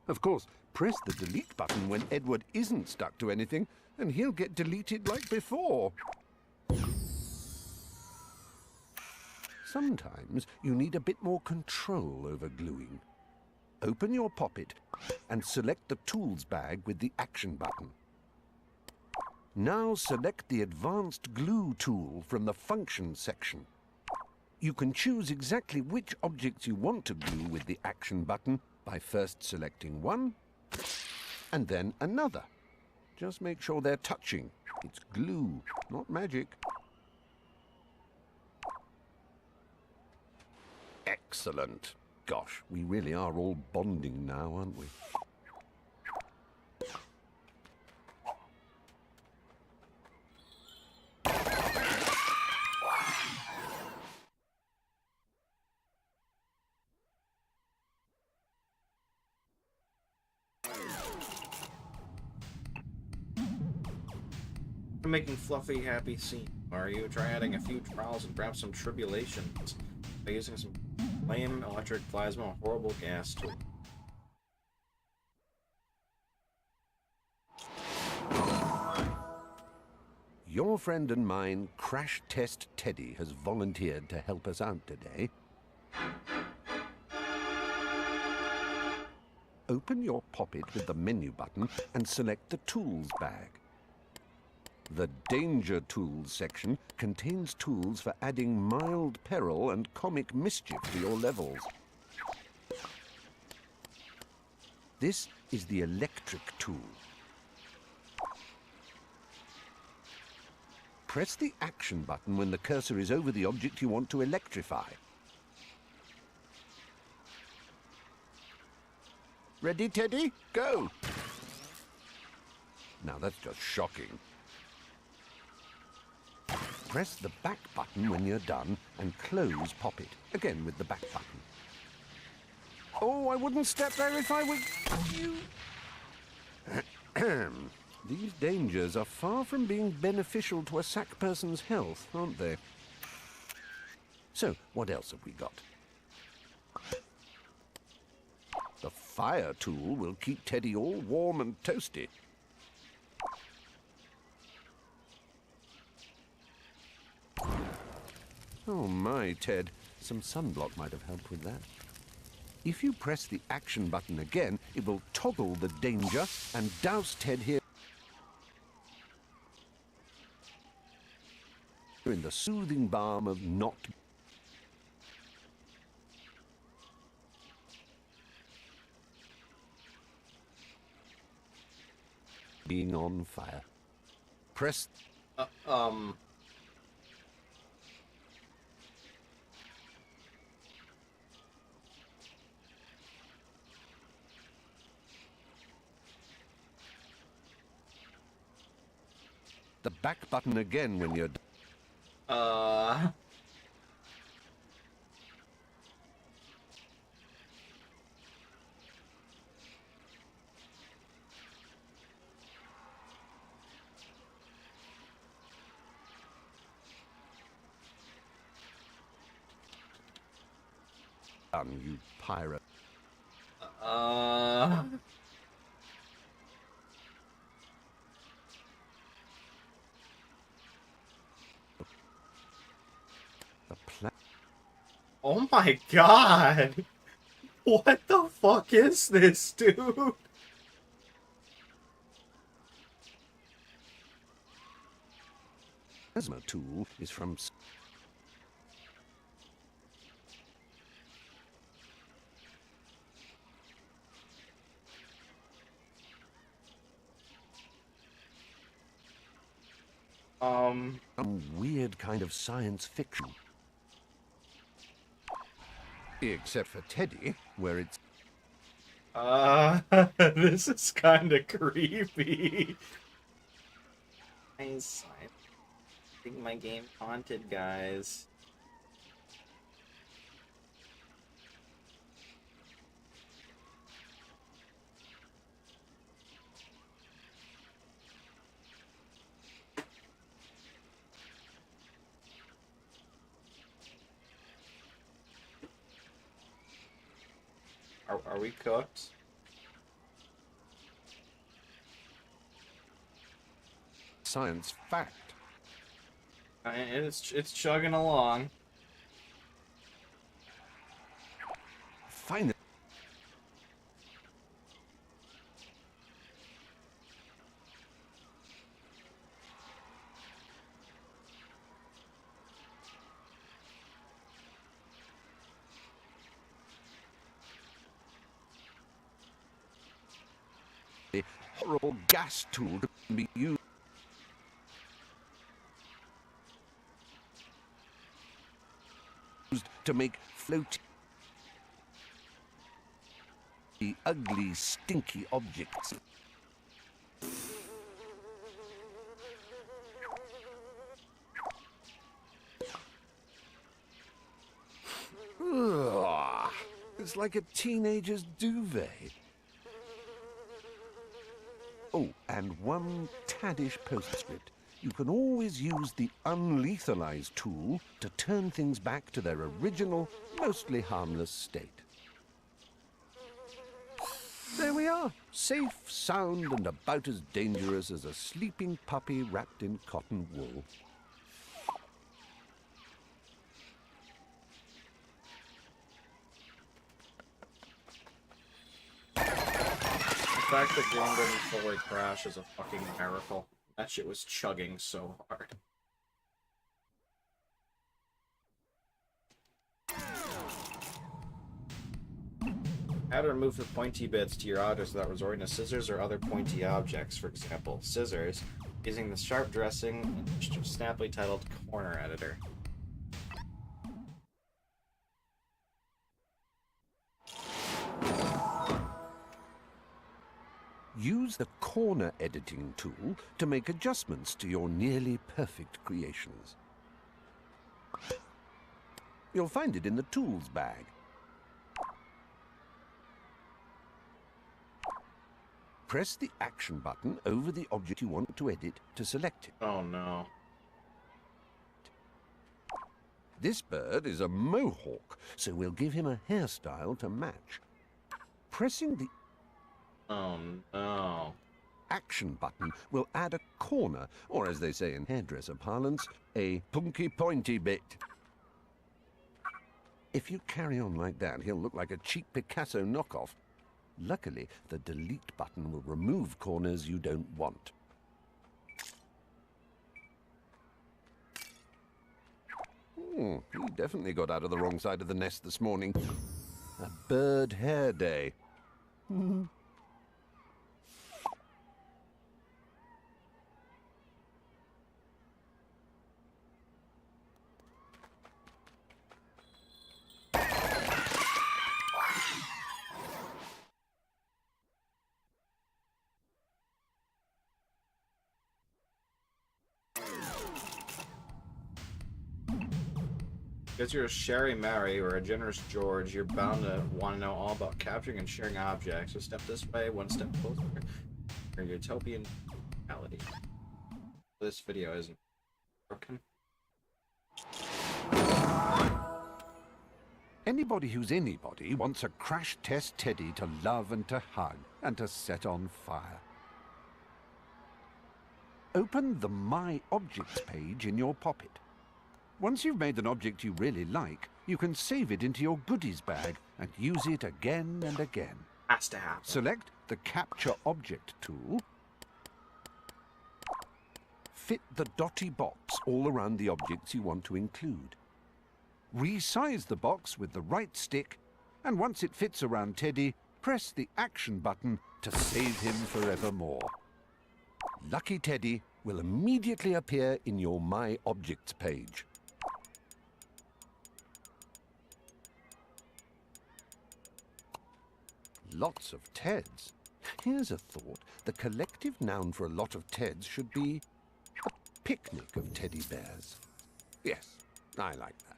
Of course, press the delete button when Edward isn't stuck to anything, and he'll get deleted like before. Sometimes you need a bit more control over gluing. Open your Poppet and select the Tools bag with the Action button. Now select the Advanced Glue tool from the Function section. You can choose exactly which objects you want to glue with the Action button by first selecting one and then another. Just make sure they're touching. It's glue, not magic. Excellent. Gosh, we really are all bonding now, aren't we? You're making fluffy, happy scene, are you? Try adding a few trials and perhaps some tribulations by using some flame, electric, plasma, or horrible gas tool. Your friend and mine, Crash Test Teddy, has volunteered to help us out today. Open your Poppet with the menu button and select the Tools bag. The Danger Tools section contains tools for adding mild peril and comic mischief to your levels. This is the Electric tool. Press the Action button when the cursor is over the object you want to electrify. Ready, Teddy? Go! Now that's just shocking. Press the back button when you're done and close Poppet, again with the back button. Oh, I wouldn't step there if I were you. These dangers are far from being beneficial to a sack person's health, aren't they? So, what else have we got? The Fire tool will keep Teddy all warm and toasty. Oh my, Ted. Some sunblock might have helped with that. If you press the Action button again, it will toggle the danger and douse Ted here in the soothing balm of not being on fire. Press... the back button again when you're... done, you pirate. Oh my god! What the fuck is this, dude? Plasma tool is from... some weird kind of science fiction. Except for Teddy, where it's... This is kinda creepy. Guys, I think my game's haunted, guys. Are we cooked? Science fact. It's chugging along. Finally. A horrible gas tool can be used to make floating the ugly, stinky objects. Ugh, it's like a teenager's duvet. Oh, and one taddish postscript. You can always use the unlethalize tool to turn things back to their original, mostly harmless state. There we are, safe, sound, and about as dangerous as a sleeping puppy wrapped in cotton wool. The fact that game didn't fully crash is a fucking miracle. That shit was chugging so hard. How to remove the pointy bits to your objects without resorting to scissors or other pointy objects. For example, scissors, using the sharp dressing snappily titled corner editor. Use the corner editing tool to make adjustments to your nearly perfect creations. You'll find it in the tools bag. Press the action button over the object you want to edit to select it. Oh no. This bird is a mohawk, so we'll give him a hairstyle to match. Pressing the Oh no. action button will add a corner, or as they say in hairdresser parlance, a punky pointy bit. If you carry on like that, he'll look like a cheap Picasso knockoff. Luckily, the delete button will remove corners you don't want. He definitely got out of the wrong side of the nest this morning. A bird hair day. Because you're a Sherry Mary or a generous George, you're bound to want to know all about capturing and sharing objects. So step this way, one step closer to your utopian reality. This video isn't broken. Anybody who's anybody wants a crash test Teddy to love and to hug and to set on fire. Open the My Objects page in your Poppet. Once you've made an object you really like, you can save it into your goodies bag and use it again and again. Has to happen. Select the Capture Object tool. Fit the dotty box all around the objects you want to include. Resize the box with the right stick, and once it fits around Teddy, press the Action button to save him forevermore. Lucky Teddy will immediately appear in your My Objects page. Lots of Teds. Here's a thought. The collective noun for a lot of Teds should be a picnic of teddy bears. Yes, I like that.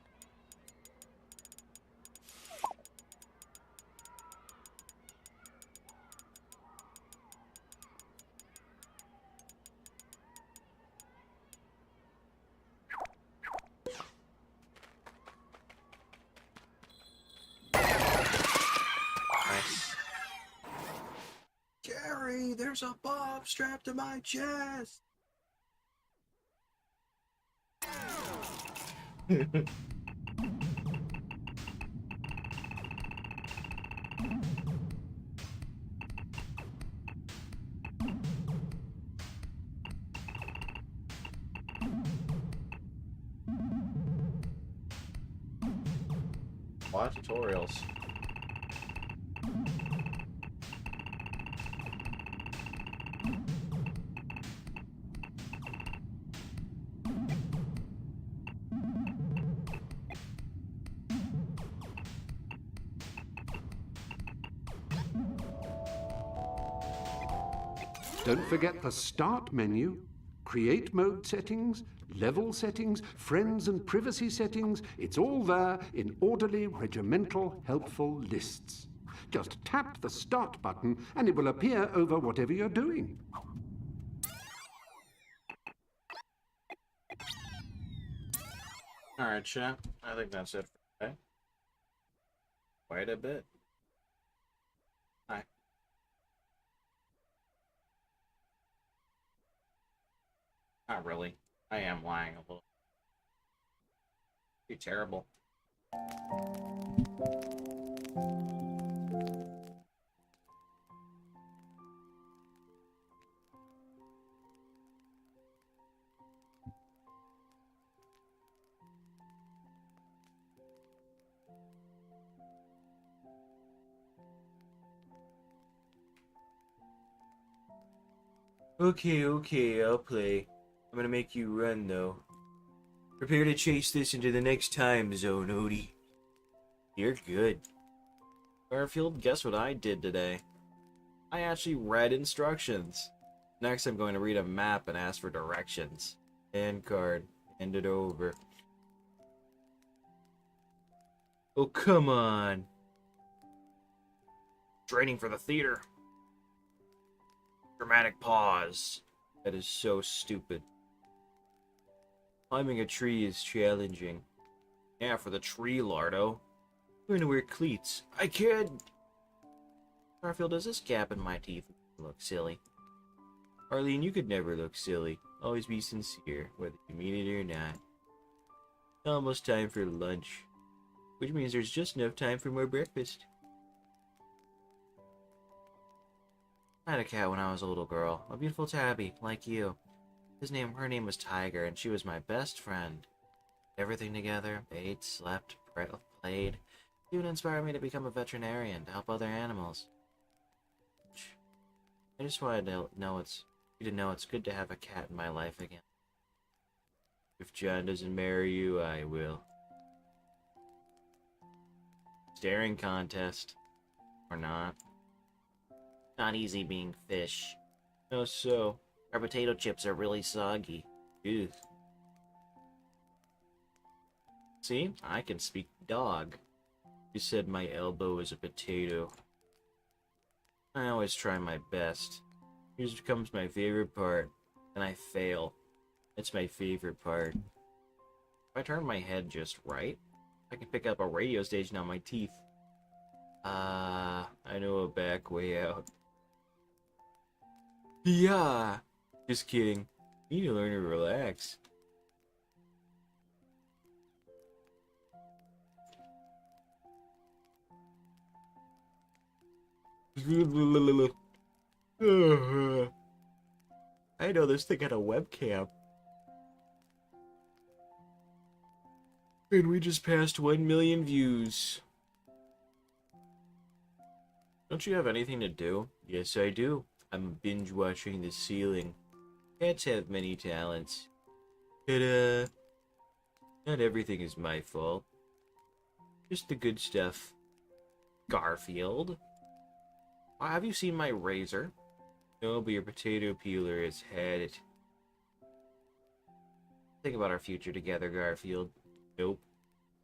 Nice. Gary, there's a bomb strapped to my chest. Watch tutorials. Don't forget the Start menu, Create Mode settings, Level settings, Friends and Privacy settings. It's all there in orderly, regimental, helpful lists. Just tap the Start button and it will appear over whatever you're doing. Alright, chat. I think that's it for today. Quite a bit. Hi. Not really. I am lying a little. You're terrible. Okay, I'll play. I'm gonna make you run, though. Prepare to chase this into the next time zone, Odie. You're good. Garfield, guess what I did today? I actually read instructions. Next, I'm going to read a map and ask for directions. Hand card. Hand it over. Oh, come on. Training for the theater. Dramatic pause. That is so stupid. Climbing a tree is challenging. Yeah, for the tree, Lardo. I'm going to wear cleats. I can't. Garfield, does this gap in my teeth look silly? Arlene, you could never look silly. Always be sincere, whether you mean it or not. Almost time for lunch. Which means there's just enough time for more breakfast. I had a cat when I was a little girl. A beautiful tabby, like you. Her name was Tiger, and she was my best friend. Everything together, ate, slept, played. She even inspired me to become a veterinarian to help other animals. I just wanted to know it's good to have a cat in my life again. If John doesn't marry you, I will. Staring contest. Or not. Not easy being fish. No, so. Our potato chips are really soggy. Ew. See? I can speak dog. You said my elbow is a potato. I always try my best. Here's comes my favorite part. And I fail. It's my favorite part. If I turn my head just right, I can pick up a radio station on my teeth. I know a back way out. Yeah! Just kidding. You need to learn to relax. I know this thing had a webcam. And we just passed 1 million views. Don't you have anything to do? Yes, I do. I'm binge watching the ceiling. Cats have many talents. But, not everything is my fault. Just the good stuff. Garfield? Have you seen my razor? No, but your potato peeler has had it. Think about our future together, Garfield. Nope.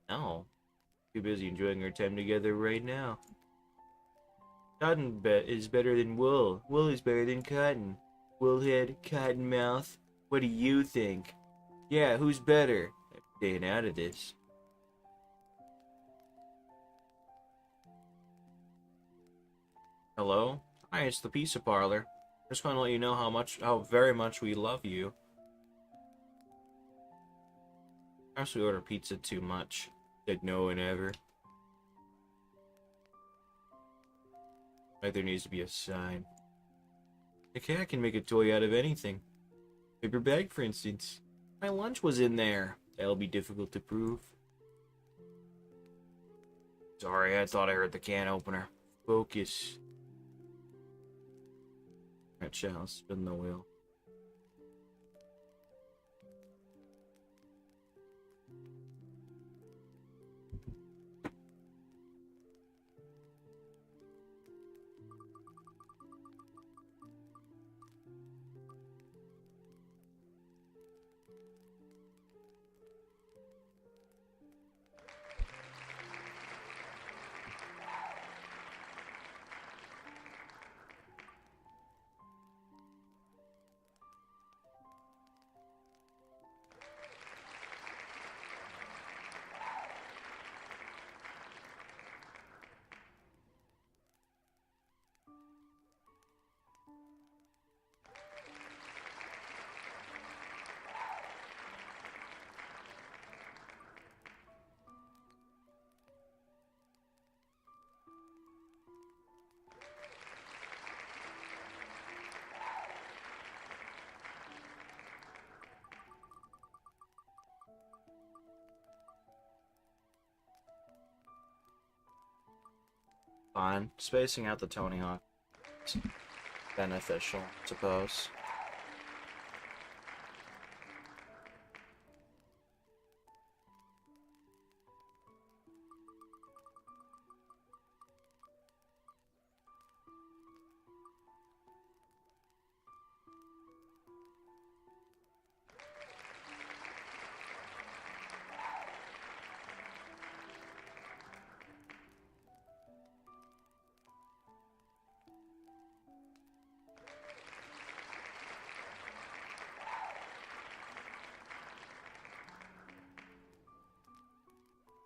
No. Too busy enjoying our time together right now. Cotton is better than wool. Wool is better than cotton. Woolhead, cottonmouth. What do you think? Yeah, who's better? I'm staying out of this. Hello? Hi, it's the pizza parlor. Just want to let you know how very much we love you. Perhaps we order pizza too much. Said no one ever. Like there needs to be a sign. A cat can make a toy out of anything. Paper bag, for instance. My lunch was in there. That'll be difficult to prove. Sorry, I thought I heard the can opener. Focus. Alright, shall spin the wheel. Fine. Spacing out the Tony Hawk. It's beneficial, I suppose.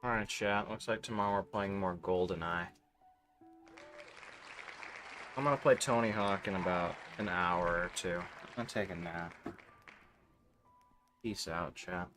Alright, chat. Looks like tomorrow we're playing more GoldenEye. I'm gonna play Tony Hawk in about an hour or two. I'm gonna take a nap. Peace out, chat.